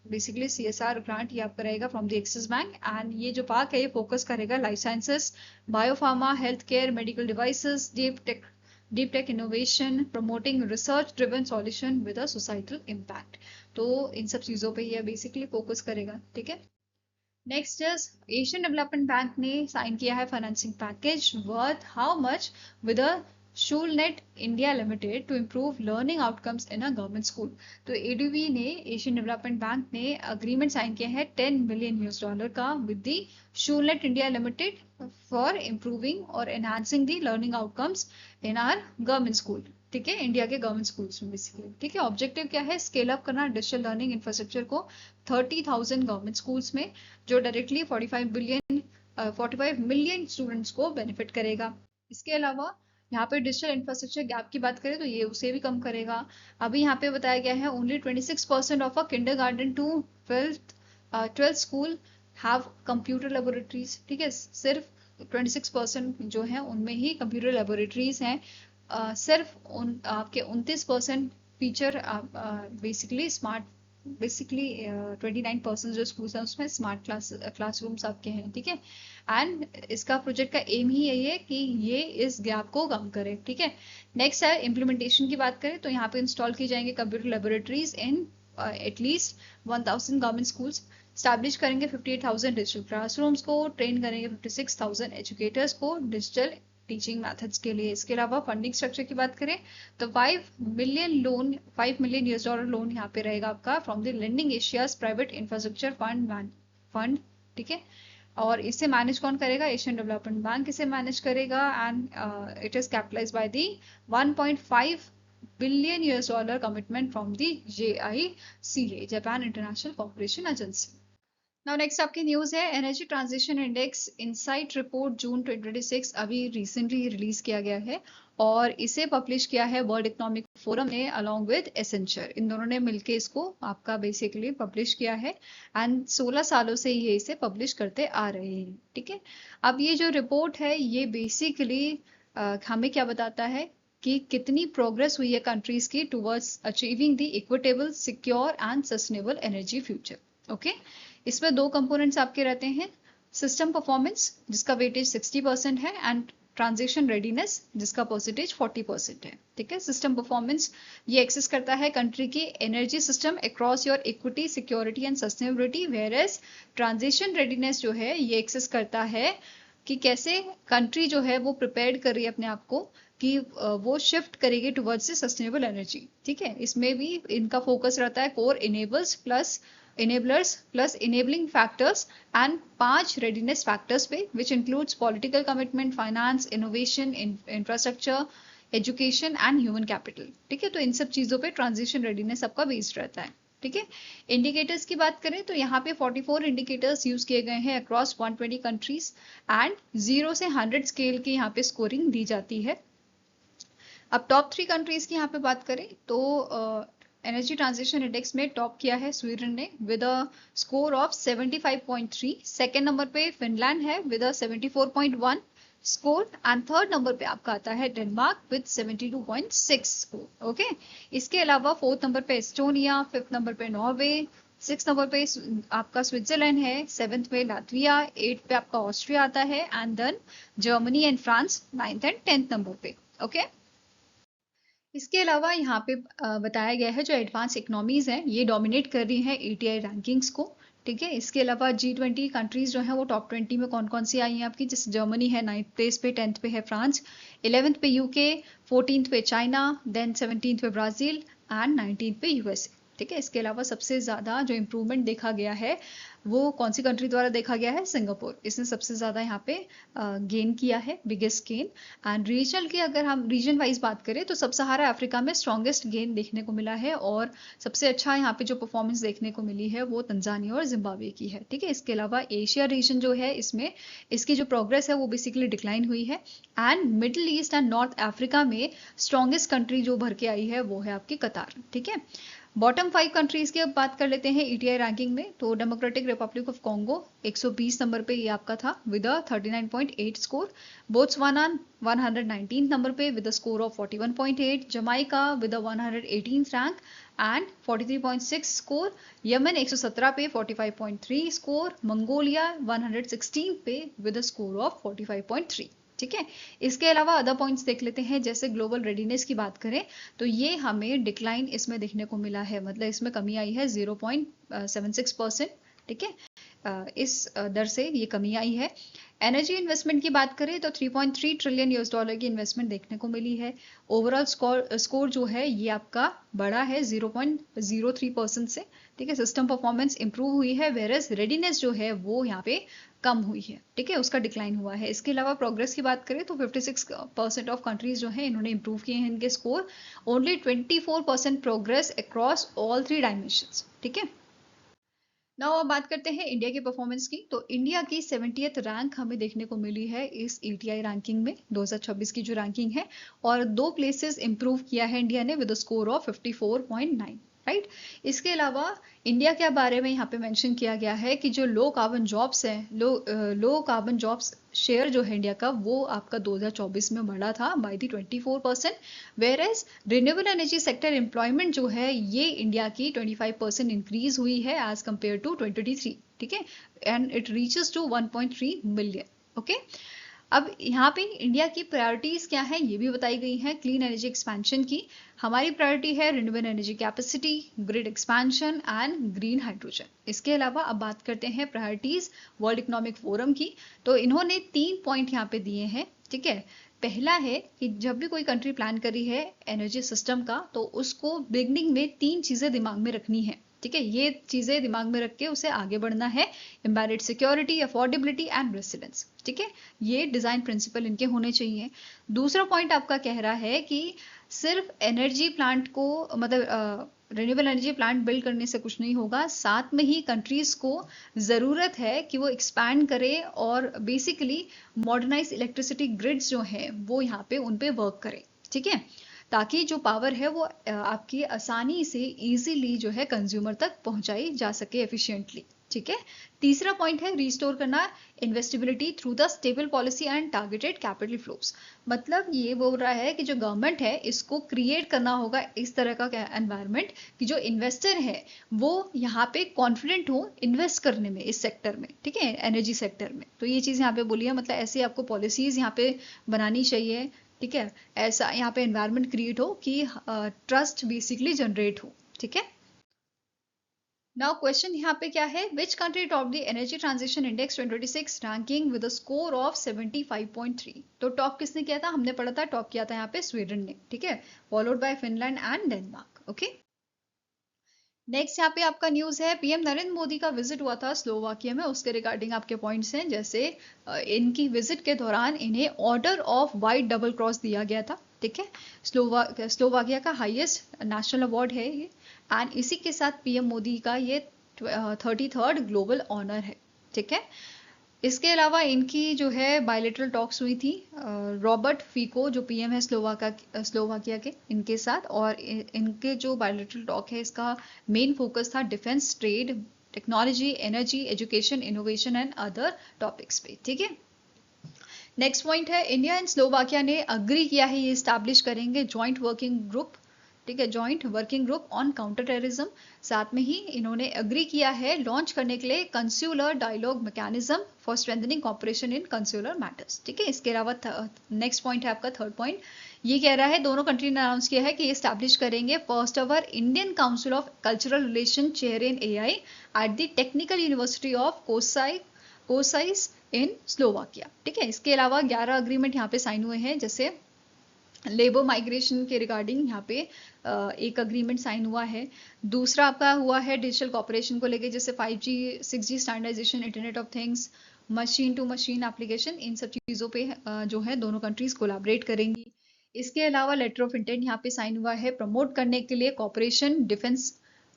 बेसिकली CSR ग्रांट ये आपका रहेगा from the axis bank, and ये जो पार्क है ये फोकस करेगा life sciences, biopharma, health care, medical devices, deep deep tech innovation, promoting research driven solution with a societal impact. तो इन सब चीजों पे ये बेसिकली फोकस करेगा, ठीक है। Next is Asian development bank ने साइन किया है financing package worth how much with a Schoolnet India limited to improve learning outcomes in a government school. तो एडीबी ने, एशियन डेवलपमेंट बैंक ने अग्रीमेंट साइन किया है $10 मिलियन का with the Schoolnet India limited for improving और enhancing the learning outcomes in our government school, ठीक है, India के गवर्नमेंट स्कूल्स में बेसिकली, ठीक है। ऑब्जेक्टिव क्या है? स्केल अप करना डिजिटल लर्निंग इंफ्रास्ट्रक्चर को 30,000 गवर्नमेंट स्कूल्स में, जो डायरेक्टली 45 मिलियन स्टूडेंट्स को बेनिफिट करेगा। इसके अलावा यहाँ पे डिजिटल इंफ्रास्ट्रक्चर गैप की बात करें तो ये उसे भी कम करेगा। अभी यहाँ पे बताया गया है only 26% of a kindergarten to twelfth school have computer laboratories, ठीक है। सिर्फ 26% जो है उनमें ही कंप्यूटर लेबोरेटरीज हैं। सिर्फ आपके 29% फीचर बेसिकली स्मार्ट, बेसिकली 29% जो स्कूल्स हैं उसमें स्मार्ट क्लासरूम्स आपके हैं, ठीक है। एंड इसका प्रोजेक्ट का एम ही यही है कि ये इस गैप को कम करे, ठीक है। नेक्स्ट है इम्प्लीमेंटेशन की बात करें तो यहाँ पे इंस्टॉल की जाएंगे computer laboratories in at least 1000 government schools, establish करेंगे 58,000 डिजिटल क्लासरूम्स को, ट्रेन करेंगे 56,000 एजुकेटर्स को डिजिटल टीचिंग मेथड्स के लिए। इसके अलावा फंडिंग स्ट्रक्चर की बात करें तो 5 मिलियन यूएस डॉलर लोन यहाँ पे रहेगा आपका from the lending Asia's private infrastructure fund, ठीक है। और इसे मैनेज कौन करेगा? एशियन डेवलपमेंट बैंक इसे मैनेज करेगा and it is capitalized by the 1.5 billion US dollar commitment from the JICA, Japan international corporation agency. Now next आपकी news है energy transition index insight report June 2026 अभी recently release किया गया है और इसे पब्लिश किया है वर्ल्ड इकोनॉमिक फोरम ने अलोंग विद एसेंचर, इन दोनों ने मिलके इसको आपका बेसिकली पब्लिश किया है एंड 16 सालों से ये इसे पब्लिश करते आ रहे हैं, ठीक है। अब ये जो रिपोर्ट है ये बेसिकली हमें क्या बताता है कि कितनी प्रोग्रेस हुई है कंट्रीज की towards achieving the equitable, secure and sustainable energy future, okay. इसमें दो कंपोनेंट्स आपके रहते हैं, सिस्टम परफॉर्मेंस जिसका वेटेज 60% है एंड ट्रांजिशन रेडीनेस जिसका परसेंटेज 40% है, ठीक है। सिस्टम परफॉर्मेंस ये एक्सेस करता है कंट्री की energy system across your equity, security and sustainability, whereas transition readiness जो है ये एक्सेस करता है कि कैसे कंट्री जो है वो प्रिपेयर्ड कर रही है अपने आप को कि वो शिफ्ट करेगी टुवर्ड्स सस्टेनेबल एनर्जी, ठीक है। इसमें भी इनका फोकस रहता है core enablers plus enabling factors and 5 readiness factors पे which includes political commitment, finance, innovation, infrastructure, education and human capital, ठीक है। तो इन सब चीजों पे ट्रांजिशन रेडीनेस आपका बेस्ड रहता है, ठीक है। इंडिकेटर्स की बात करें तो यहाँ पे 44 इंडिकेटर्स यूज किए गए हैं अक्रॉस 120 कंट्रीज एंड 0 से 100 स्केल की यहाँ पे स्कोरिंग दी जाती है। अब टॉप 3 कंट्रीज की यहाँ पे बात करें तो एनर्जी ट्रांजिशन इंडेक्स में टॉप किया है स्वीडन ने with a score of 75.3, second number पे फिनलैंड है with a 74.1 score and third number पे आपका आता है डेनमार्क विद 72.6 स्कोर, ओके। इसके अलावा फोर्थ नंबर पे एस्टोनिया, फिफ्थ नंबर पे नॉर्वे, सिक्स नंबर पे आपका स्विट्जरलैंड है, सेवेंथ पे लातविया, एट्थ पे आपका ऑस्ट्रिया आता है and then Germany and France ninth and 10th number पे, ओके। इसके अलावा यहाँ पे बताया गया है जो एडवांस इकोनॉमीज हैं ये डोमिनेट कर रही हैं ATI रैंकिंग्स को, ठीक है। इसके अलावा G20 कंट्रीज जो हैं वो टॉप 20 में कौन कौन सी आई हैं आपकी, जैसे जर्मनी है 9th प्लेस पे, 10th पे है फ्रांस, 11th पे UK, 14th पे चाइना, देन 17th पे ब्राजील एंड 19th पे USA, ठीक है। इसके अलावा सबसे ज्यादा जो इम्प्रूवमेंट देखा गया है वो कौन सी कंट्री द्वारा देखा गया है? सिंगापुर, इसने सबसे ज्यादा यहाँ पे गेन किया है, बिगेस्ट गेन। एंड रीजनल की अगर हम रीजन वाइज बात करें तो सब सहारा अफ्रीका में स्ट्रॉन्गेस्ट गेन देखने को मिला है और सबसे अच्छा यहाँ पे जो परफॉर्मेंस देखने को मिली है वो तंजानिया और जिम्बाब्वे की है, ठीक है। इसके अलावा एशिया रीजन जो है इसमें इसकी जो प्रोग्रेस है वो बेसिकली डिक्लाइन हुई है and middle east and north Africa में स्ट्रॉन्गेस्ट कंट्री जो भर के आई है वो है आपकी कतार, ठीक है। बॉटम 5 कंट्रीज की अब बात कर लेते हैं ETI रैंकिंग में तो democratic republic of Congo 120 number पे ये आपका था with a 39.8 score, Botswana 119 number पे with a score of 41.8, Jamaica with a 118th rank and 43.6 score, Yemen 117 पे 45.3 स्कोर, मंगोलिया 116 पे विद अ स्कोर ऑफ 45.3, ठीक है। इसके अलावा अदर पॉइंट्स देख लेते हैं, जैसे ग्लोबल रेडीनेस की बात करें तो ये हमें डिक्लाइन इसमें देखने को मिला है, मतलब इसमें कमी आई है 0.76%। ठीक है, इस दर से ये कमी आई है। एनर्जी इन्वेस्टमेंट की बात करें तो 3.3 ट्रिलियन यूएस डॉलर की इन्वेस्टमेंट देखने को मिली है। ओवरऑल स्कोर जो है ये आपका बढ़ा है 0.03% से। ठीक है, सिस्टम परफॉर्मेंस इंप्रूव हुई है, वेरस रेडीनेस जो है वो यहाँ पे कम हुई है। ठीक है, उसका डिक्लाइन हुआ है। इसके अलावा प्रोग्रेस की बात करें तो 56% ऑफ कंट्रीज जो है इन्होंने इंप्रूव किए हैं इनके score. Only 24% progress across all 3 dimensions. ठीक है, नाउ अब बात करते हैं इंडिया की परफॉर्मेंस की। तो इंडिया की 70th रैंक हमें देखने को मिली है इस ETI रैंकिंग में, 2026 की जो रैंकिंग है, और 2 प्लेसेस इंप्रूव किया है इंडिया ने विद स्कोर ऑफ 54.9। राइट, इसके अलावा इंडिया के बारे में यहाँ पे मेंशन किया गया है कि जो लो कार्बन जॉब्स हैं, लो कार्बन जॉब्स शेयर जो है इंडिया का, वो आपका 2024 में बढ़ा था by the 24%, whereas renewable energy sector employment जो है ये इंडिया की 25% इंक्रीज हुई है एज कंपेयर टू 2023। ठीक है, and it reaches to 1.3 million. Okay, अब यहाँ पे इंडिया की प्रायोरिटीज क्या है ये भी बताई गई है। क्लीन एनर्जी एक्सपेंशन की हमारी प्रायोरिटी है, renewable energy capacity, grid expansion and green hydrogen. इसके अलावा अब बात करते हैं प्रायोरिटीज वर्ल्ड इकोनॉमिक फोरम की। तो इन्होंने 3 पॉइंट यहाँ पे दिए हैं। ठीक है, पहला है कि जब भी कोई कंट्री प्लान करी है एनर्जी सिस्टम का तो उसको बिगनिंग में 3 चीजें दिमाग में रखनी है। ठीक है, ये चीजें दिमाग में रख के उसे आगे बढ़ना है। Embedded security, affordability and resilience. ठीक है, ये डिजाइन प्रिंसिपल इनके होने चाहिए। दूसरा पॉइंट आपका कह रहा है कि सिर्फ एनर्जी प्लांट को, मतलब रिन्यूएबल एनर्जी प्लांट बिल्ड करने से कुछ नहीं होगा, साथ में ही कंट्रीज को जरूरत है कि वो एक्सपैंड करे और बेसिकली मॉडर्नाइज इलेक्ट्रिसिटी ग्रिड्स जो है वो यहाँ पे उन पे वर्क करे। ठीक है, ताकि जो पावर है वो आपकी आसानी से इजीली जो है कंज्यूमर तक पहुंचाई जा सके एफिशिएंटली। ठीक है, तीसरा पॉइंट है रिस्टोर करना investibility through the stable policy and targeted capital flows. मतलब ये बोल रहा है कि जो गवर्नमेंट है इसको क्रिएट करना होगा इस तरह का एनवायरनमेंट कि जो इन्वेस्टर है वो यहाँ पे कॉन्फिडेंट हो इन्वेस्ट करने में इस सेक्टर में। ठीक है, एनर्जी सेक्टर में। तो ये चीज यहाँ पे बोली है, मतलब ऐसे आपको पॉलिसीज यहाँ पे बनानी चाहिए। ठीक है, ऐसा यहाँ पे एनवायरनमेंट क्रिएट हो कि ट्रस्ट बेसिकली जनरेट हो। ठीक है, नाउ क्वेश्चन यहाँ पे क्या है, which country top the energy transition index 2026 ranking with a score of 75.3। तो टॉप किसने किया था, हमने पढ़ा था टॉप किया था यहाँ पे स्वीडन ने। ठीक है, followed by Finland and Denmark. Okay, next यहाँ पे आपका न्यूज है, पीएम नरेंद्र मोदी का विजिट हुआ था स्लोवाकिया में, उसके रिगार्डिंग आपके पॉइंट्स हैं, जैसे इनकी विजिट के दौरान इन्हें order of white double cross दिया गया था। ठीक है, स्लोवाकिया का हाईएस्ट नेशनल अवार्ड है ये, एंड इसी के साथ पीएम मोदी का ये 33rd ग्लोबल ऑनर है। ठीक है, इसके अलावा इनकी जो है बायलेटरल टॉक्स हुई थी रॉबर्ट फीको जो पीएम है स्लोवाकिया के, इनके साथ, और इनके जो बायलेटरल टॉक है इसका मेन फोकस था defence, trade, technology, energy, education, innovation and other topics पे। ठीक है, नेक्स्ट पॉइंट है, इंडिया एंड स्लोवाकिया ने अग्री किया है ये स्टैब्लिश करेंगे जॉइंट वर्किंग ग्रुप। ठीक है, joint working group on counter terrorism. साथ में ही इन्होंने अग्री किया है लॉन्च करने के लिए consular dialogue mechanism for strengthening cooperation in consular matters. ठीक है, इसके अलावा नेक्स्ट पॉइंट है आपका थर्ड पॉइंट, ये कह रहा है दोनों कंट्री ने अनाउंस किया है कि ये स्टैब्लिश करेंगे first ever Indian council of cultural relation chair in AI at the technical university of Kosice in Slovakia. ठीक है, इसके अलावा 11 अग्रीमेंट यहाँ पे साइन हुए हैं, जैसे लेबर माइग्रेशन के रिगार्डिंग यहाँ पे एक अग्रीमेंट साइन हुआ है। दूसरा आपका हुआ है डिजिटल कॉपरेशन को लेके, जैसे 5G 6G standardization, internet of things, machine to machine application, इन सब चीज़ों पे जो है दोनों कंट्रीज कोलैबोरेट करेंगी। इसके अलावा लेटर ऑफ इंटेंट यहाँ पे साइन हुआ है प्रमोट करने के लिए cooperation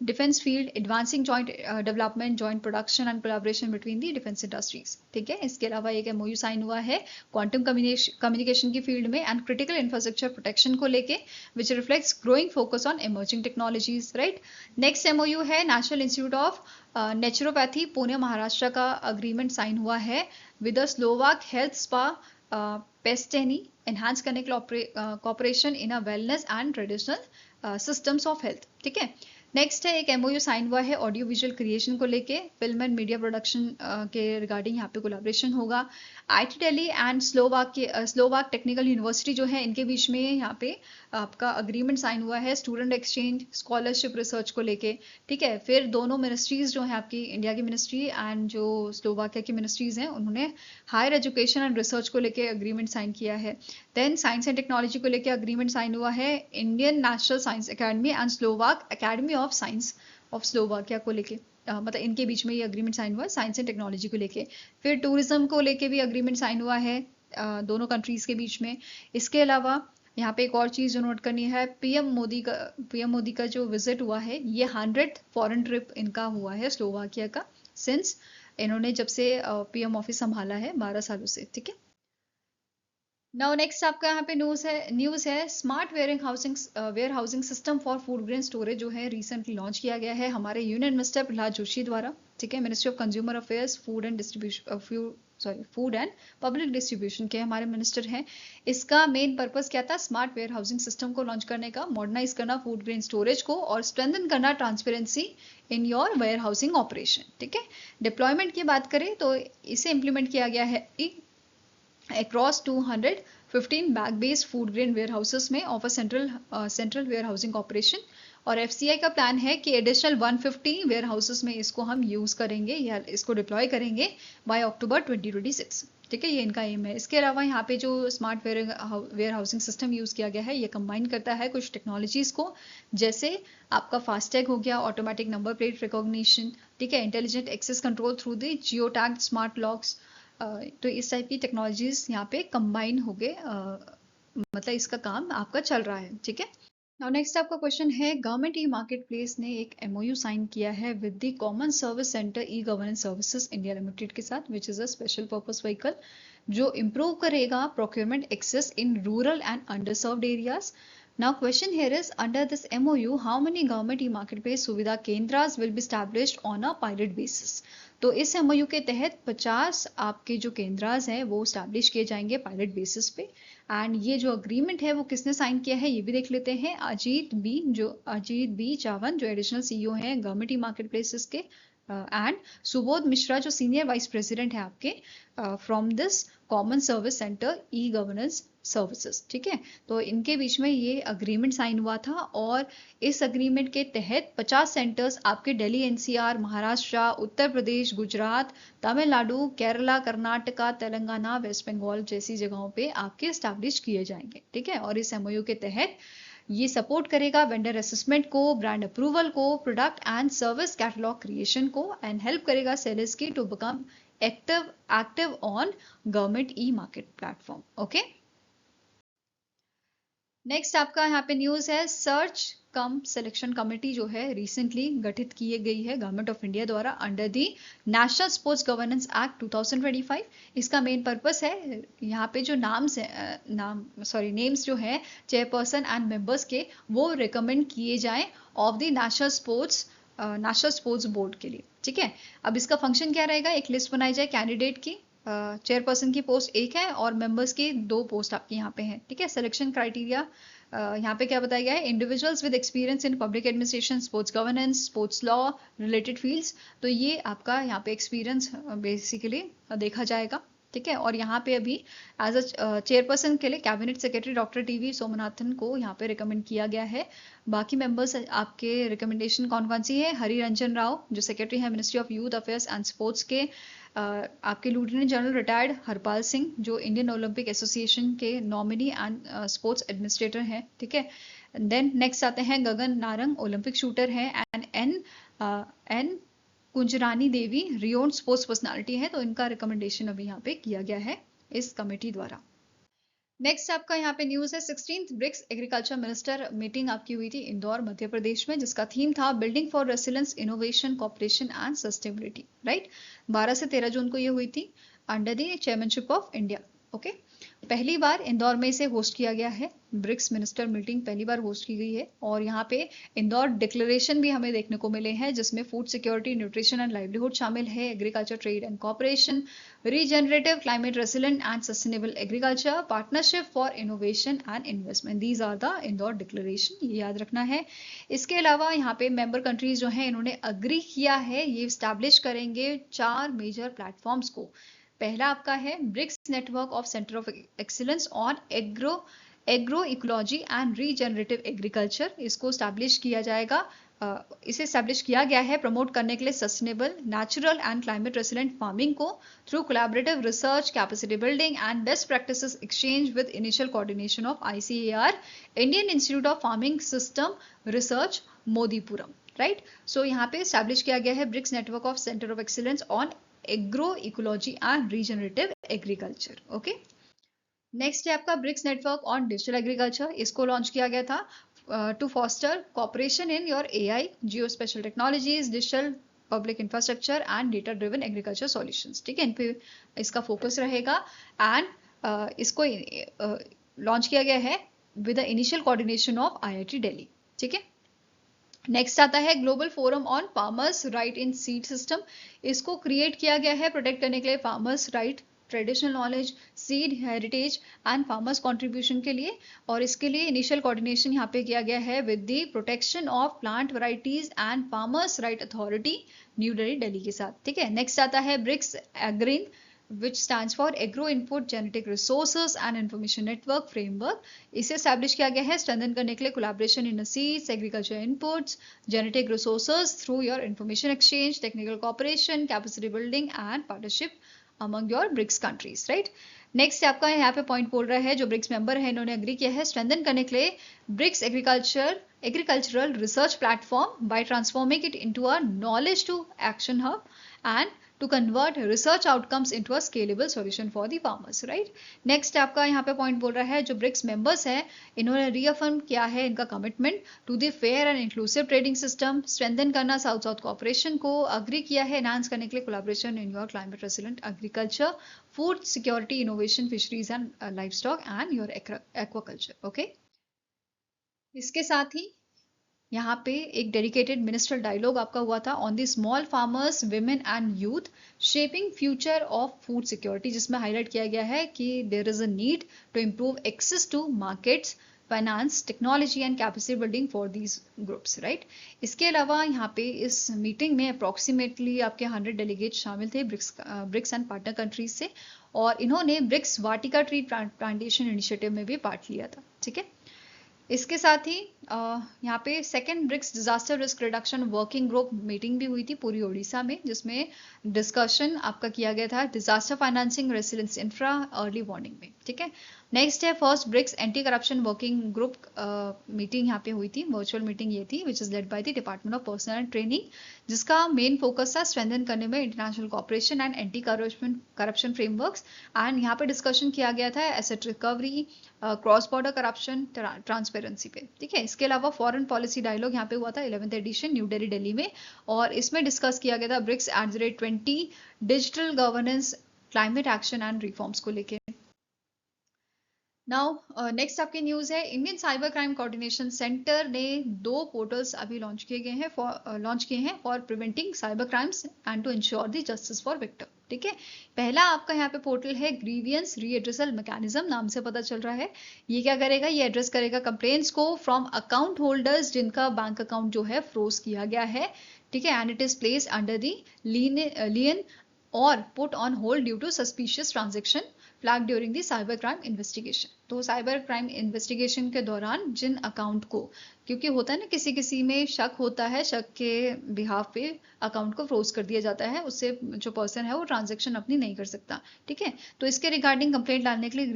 defence field, advancing joint development, joint production and collaboration between the defence industries. ठीक है, इसके अलावा एक MOU साइन हुआ है क्वांटम कम्युनिकेशन की फील्ड में एंड क्रिटिकल इंफ्रास्ट्रक्चर प्रोटेक्शन को लेके, which reflects growing focus on emerging technologies. Right, next MOU है national institute of naturopathy Pune Maharashtra का अग्रीमेंट साइन हुआ है with the Slovak health spa Piestany, enhance करने के लिए cooperation in a wellness and traditional systems of health. ठीक है, next है एक MOU साइन हुआ है ऑडियो विजुअल क्रिएशन को लेके, फिल्म एंड मीडिया प्रोडक्शन के रिगार्डिंग यहाँ पे कोलैबोरेशन होगा। IT Delhi and Slovak technical university जो है इनके बीच में यहाँ पे आपका अग्रीमेंट साइन हुआ है स्टूडेंट एक्सचेंज स्कॉलरशिप रिसर्च को लेके, ठीक है। फिर दोनों मिनिस्ट्रीज जो है आपकी इंडिया की मिनिस्ट्री एंड जो स्लोवाकिया की मिनिस्ट्रीज हैं उन्होंने हायर एजुकेशन एंड रिसर्च को लेके अग्रीमेंट साइन किया है। देन साइंस एंड टेक्नोलॉजी को लेके अग्रीमेंट साइन हुआ है Indian national science academy and Slovak academy of science of Slovakia को लेके, मतलब इनके बीच में ये अग्रीमेंट साइन हुआ है साइंस एंड टेक्नोलॉजी को लेके। फिर टूरिज्म को लेके भी अग्रीमेंट साइन हुआ है दोनों कंट्रीज के बीच में। इसके अलावा यहाँ पे एक और चीज जो नोट करनी है, पीएम मोदी का जो विजिट हुआ है ये 100th फॉरेन ट्रिप इनका हुआ है स्लोवाकिया का, सिंस इन्होंने जब से पीएम ऑफिस संभाला है 12 सालों से, ठीक है। नाउ नेक्स्ट आपका यहाँ पे न्यूज़ है smart warehousing system for food grain storage जो है रिसेंटली लॉन्च किया गया है हमारे यूनियन मिनिस्टर प्रहलाद जोशी द्वारा, ठीक है। Ministry of consumer affairs food and public distribution के हमारे मिनिस्टर हैं। इसका मेन पर्पस क्या था, स्मार्ट वेयर हाउसिंग सिस्टम को लॉन्च करने का, मॉडर्नाइज करना फूड ग्रेन स्टोरेज को और स्ट्रेंथन करना transparency in your warehousing operation, ठीक है। डिप्लॉयमेंट की बात करें तो इसे इम्प्लीमेंट किया गया है across 215 bag based food grain warehouses में of a central warehousing operation, और एफसीआई का प्लान है कि एडिशनल 150 वेयर हाउसेस में इसको हम यूज करेंगे या इसको डिप्लॉय करेंगे बाय अक्टूबर 2026, ठीक है। ये इनका एम है। इसके अलावा यहाँ पे जो smart warehousing system use किया गया है ये कंबाइन करता है कुछ टेक्नोलॉजीज को, जैसे आपका फास्टैग हो गया, ऑटोमेटिक नंबर प्लेट रिकॉग्निशन, ठीक है, intelligent access control through the geo tagged smart locks. तो इस टाइप की टेक्नोलॉजीज यहाँ पे कंबाइन हो गए, मतलब इसका काम आपका चल रहा है, ठीक है। नाउ नेक्स्ट आपका क्वेश्चन है गवर्नमेंट ई मार्केट प्लेस ने एक एमओयू साइन किया है with the common service centre e governance services India limited के साथ, which is a special purpose vehicle जो इम्प्रूव करेगा procurement access in rural and underserved areas. Now question here is under this MOU how many government e-marketplace सुविधा केंद्रास will be established on a pilot basis। तो इस MOU के तहत 50 आपके जो केंद्रास हैं वो स्टैब्लिश किए जाएंगे पायलट बेसिस पे। एंड ये जो अग्रीमेंट है वो किसने साइन किया है ये भी देख लेते हैं, अजीत बी चावन जो एडिशनल सीईओ हैं गवर्नमेंट ई मार्केट प्लेसेस के, एंड सुबोध मिश्रा जो सीनियर वाइस प्रेसिडेंट है आपके from this common service centre e governance services, ठीक है। तो इनके बीच में ये अग्रीमेंट साइन हुआ था और इस अग्रीमेंट के तहत 50 सेंटर्स आपके दिल्ली एनसीआर, महाराष्ट्र, उत्तर प्रदेश, गुजरात, तमिलनाडु, केरला, कर्नाटका, तेलंगाना, वेस्ट बंगाल जैसी जगहों पे आपके स्टैब्लिश किए जाएंगे, ठीक है। और इस एमओयू के तहत ये सपोर्ट करेगा वेंडर असेसमेंट को, ब्रांड अप्रूवल को, product and service catalogue creation को, एंड हेल्प करेगा सेलर्स की to become active on government e market platform, okay. Next आपका यहाँ पे न्यूज है सर्च कम सिलेक्शन कमेटी जो है रिसेंटली गठित की गई है गवर्नमेंट ऑफ इंडिया द्वारा under the national sports governance act 2025। इसका मेन पर्पस है यहाँ पे जो नेम्स जो है चेयरपर्सन एंड मेंबर्स के वो रिकमेंड किए जाएं of the national sports board के लिए, ठीक है। अब इसका फंक्शन क्या रहेगा, एक लिस्ट बनाई जाए कैंडिडेट की, चेयरपर्सन की पोस्ट एक है और मेंबर्स की 2 पोस्ट आपकी यहाँ पे हैं, ठीक है। सिलेक्शन क्राइटेरिया यहाँ पे क्या बताया गया है, individuals with experience in public administration, sports governance, sports law, related fields. तो ये आपका यहाँ पे एक्सपीरियंस बेसिकली देखा जाएगा, ठीक है। और यहाँ पे अभी एज अ चेयरपर्सन के लिए cabinet secretary doctor TV Somanathan को यहाँ पे रिकमेंड किया गया है। बाकी मेंबर्स आपके रिकमेंडेशन कौन कौन सी है, हरि रंजन राव जो सेक्रेटरी है ministry of youth affairs and sports के, आपके lieutenant general retired Harpal Singh जो इंडियन ओलंपिक एसोसिएशन के नॉमिनी एंड स्पोर्ट्स एडमिनिस्ट्रेटर हैं, ठीक है। देन नेक्स्ट आते हैं गगन नारंग ओलंपिक शूटर हैं, एंड एन कुंजरानी देवी रियोन स्पोर्ट्स पर्सनालिटी है। तो इनका रिकमेंडेशन अभी यहाँ पे किया गया है इस कमेटी द्वारा। नेक्स्ट आपका यहाँ पे न्यूज है 16th BRICS agriculture minister meeting आपकी हुई थी इंदौर मध्य प्रदेश में, जिसका थीम था building for resilience, innovation, cooperation and sustainability, right. 12 से 13 जून को ये हुई थी under the chairmanship of India, okay. पहली बार इंदौर में इसे होस्ट किया गया है, ब्रिक्स मिनिस्टर मीटिंग पहली बार होस्ट की गई है। और यहाँ पे इंदौर डिक्लेरेशन भी हमें देखने को मिले हैं जिसमें food security, nutrition and livelihood शामिल है, agriculture, trade and cooperation, regenerative, climate resilient and sustainable agriculture, partnership for innovation and investment. These are the Indore declaration, ये याद रखना है। इसके अलावा यहाँ पे मेंबर कंट्रीज जो हैं इन्होंने अग्री किया है ये स्टैब्लिश करेंगे 4 मेजर प्लेटफॉर्म्स को। पहला आपका है BRICS network of centre of excellence on agro ecology and regenerative agriculture. इसको स्टैब्लिश किया जाएगा, इसे स्टैब्लिश किया गया है प्रमोट करने के लिए sustainable, natural and climate resilient farming को through collaborative research, capacity building and best practices exchange with initial coordination of ICAR, Indian institute of farming system research, Modipuram. Right, so यहाँ पे स्टैब्लिश किया गया है BRICS network of centre of excellence on agro ecology and regenerative agriculture. Okay, next है आपका BRICS network on digital agriculture. इसको launch किया गया था to foster cooperation in your AI, Jio special technologies, digital public infrastructure and data driven agriculture solutions. ठीक है, इन पे इसका फोकस रहेगा एंड इसको लॉन्च किया गया है with the initial coordination of IIT Delhi. ठीक है, नेक्स्ट आता है global forum on farmers right in seed system. इसको क्रिएट किया गया है प्रोटेक्ट करने के लिए farmers right, traditional knowledge, seed heritage and farmers contribution के लिए, और इसके लिए इनिशियल कोऑर्डिनेशन यहाँ पे किया गया है with the protection of plant varieties and farmers right authority, new Delhi के साथ। ठीक है, नेक्स्ट आता है BRICS एग्रीन which stands for Agro Input Genetic Resources and Information Network Framework। इसे establish किया गया है strengthen करने के लिए collaboration in seeds, agriculture inputs, genetic resources through your information exchange, technical cooperation, capacity building and partnership among your BRICS countries, right? Next आपका यहाँ पे पॉइंट बोल रहा है जो ब्रिक्स मेंबर है इन्होंने एग्री किया है स्ट्रेंथन करने के लिए BRICS agricultural research platform by transforming it into a knowledge to action hub and to convert research outcomes into a scalable solution for the farmers, right? Next आपका यहाँ पे पॉइंट बोल रहा है जो ब्रिक्स मेंबर्स है इन्होंने रीअफर्म किया है इनका commitment to the fair and inclusive trading system, strengthen करना साउथ साउथ कोऑपरेशन को, अग्री किया है एनहांस करने के लिए collaboration in your climate resilient agriculture, food security, innovation, fisheries and livestock and your aquaculture. Okay, इसके साथ ही यहाँ पे एक डेडिकेटेड मिनिस्ट्रियल डायलॉग आपका हुआ था on the small farmers, women and youth shaping future of food security, जिसमें हाईलाइट किया गया है कि there is a need to improve access to markets, finance, technology and capacity building for these groups, right? इसके अलावा यहाँ पे इस मीटिंग में अप्रॉक्सीमेटली आपके 100 डेलीगेट शामिल थे ब्रिक्स एंड पार्टनर कंट्रीज से, और इन्होंने ब्रिक्स वाटिका ट्री प्लांटेशन इनिशिएटिव में भी पार्ट लिया था। ठीक है, इसके साथ ही यहाँ पे second BRICS disaster risk reduction working group meeting भी हुई थी पूरी ओडिशा में, जिसमें डिस्कशन आपका किया गया था disaster financing, resilience infra, early warning में। ठीक है, नेक्स्ट है first BRICS anti corruption working group meeting यहाँ पे हुई थी, वर्चुअल मीटिंग ये थी which is led by the department of personnel and training, जिसका मेन फोकस था स्ट्रेंथन करने में international cooperation and anti corruption frameworks, and यहाँ पे डिस्कशन किया गया था asset recovery, cross border corruption, transparency पे। ठीक है, इसके अलावा फॉरेन पॉलिसी डायलॉग यहाँ पे हुआ था 11th एडिशन न्यू दिल्ली में, और इसमें डिस्कस किया गया था BRICS @20 digital governance, climate action and reforms को लेके। नाउ नेक्स्ट आपकी न्यूज है Indian cyber crime coordination centre ने 2 पोर्टल्स अभी लॉन्च किए हैं for preventing cyber crimes and to ensure the justice for victim. ठीक है, पहला आपका यहाँ पे पोर्टल है ग्रीवियंस रीएड्रेसल मैकेनिज्म, नाम से पता चल रहा है। ये क्या करेगा, ये एड्रेस करेगा कंप्लेंट्स को फ्रॉम अकाउंट होल्डर्स जिनका बैंक अकाउंट जो है फ्रोज किया गया है। ठीक है, and it is placed under the lien और put on hold due to suspicious transaction flag during the cyber crime investigation. तो साइबर क्राइम इन्वेस्टिगेशन के दौरान जिन अकाउंट को, क्योंकि होता है ना किसी किसी में शक होता है, शक के बिहाफ पे अकाउंट को फ्रोज कर दिया जाता है, उससे जो पर्सन है वो ट्रांजैक्शन अपनी नहीं कर सकता। ठीक है, तो इसके रिगार्डिंग कंप्लेंट डालने के लिए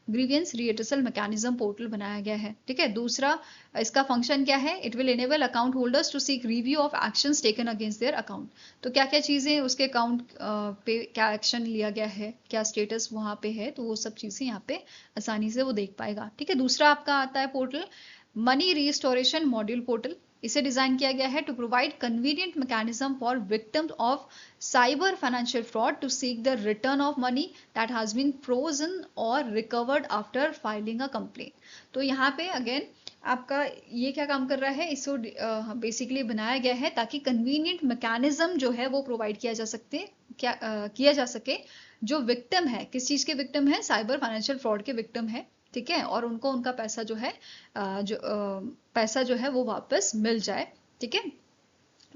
ग्रीवियंस रीएड्रेसल मैकेनिज्म पोर्टल बनाया गया है। ठीक है, दूसरा इसका फंक्शन क्या है, it will enable account holders to seek review of actions taken against their account. तो क्या क्या चीजें उसके अकाउंट पे क्या एक्शन लिया गया है, क्या स्टेटस वहां पे है, तो वो सब चीजें यहाँ पे आसानी से वो देख पाएगा। ठीक है, दूसरा आपका आता है portal money restoration module portal. इसे डिजाइन किया गया है to provide convenient mechanism for victims of cyber financial fraud to seek the return of money that has been frozen और recovered after filing a complaint. तो यहाँ पे again आपका ये क्या काम कर रहा है, इसको बेसिकली बनाया गया है ताकि कन्वीनियंट मैकेनिज्म जो है वो प्रोवाइड किया जा सके जो विक्टिम है, किस चीज के विक्टिम है, साइबर फाइनेंशियल फ्रॉड के विक्टिम है। ठीक है, और उनको उनका पैसा जो है वो वापस मिल जाए। ठीक है,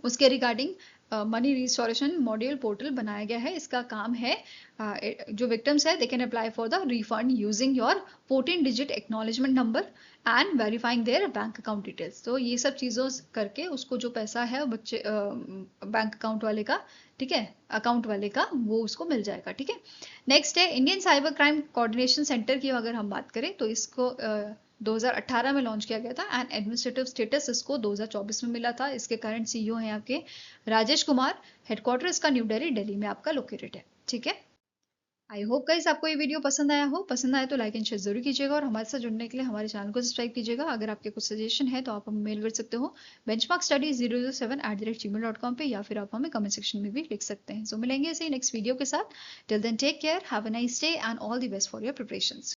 उसके regarding money restoration module portal बनाया गया है। इसका काम है जो विक्टिम्स है they can apply for the refund using your 14 digit acknowledgement number and verifying there bank account details. तो ये सब चीज़ों करके उसको जो पैसा है बच्चे बैंक अकाउंट वाले का, ठीक है, अकाउंट वाले का, वो उसको मिल जाएगा। ठीक है, नेक्स्ट है Indian cyber crime coordination centre की अगर हम बात करें तो इसको 2018 में लॉन्च किया गया था एंड एडमिनिस्ट्रेटिव स्टेटस इसको 2024 में मिला था। इसके करंट सीईओ हैं आपके राजेश कुमार। हेडक्वार्टर इसका न्यू दिल्ली में आपका लोकेटेड है। ठीक है, आई होप गाइस आपको ये वीडियो पसंद आया हो। पसंद आया तो लाइक एंड शेयर जरूर कीजिएगा और हमारे साथ जुड़ने के लिए हमारे चैनल को सब्सक्राइब कीजिएगा। अगर आपके कुछ सजेशन है तो आप हमें मेल कर सकते हो benchmarkstudy007@gmail.com पे, या फिर आप हमें कमेंट सेक्शन में भी लिख सकते हैं। सो मिलेंगे ऐसे ही नेक्स्ट वीडियो के साथ। Till then take care, have a nice day and all the best for your preparations.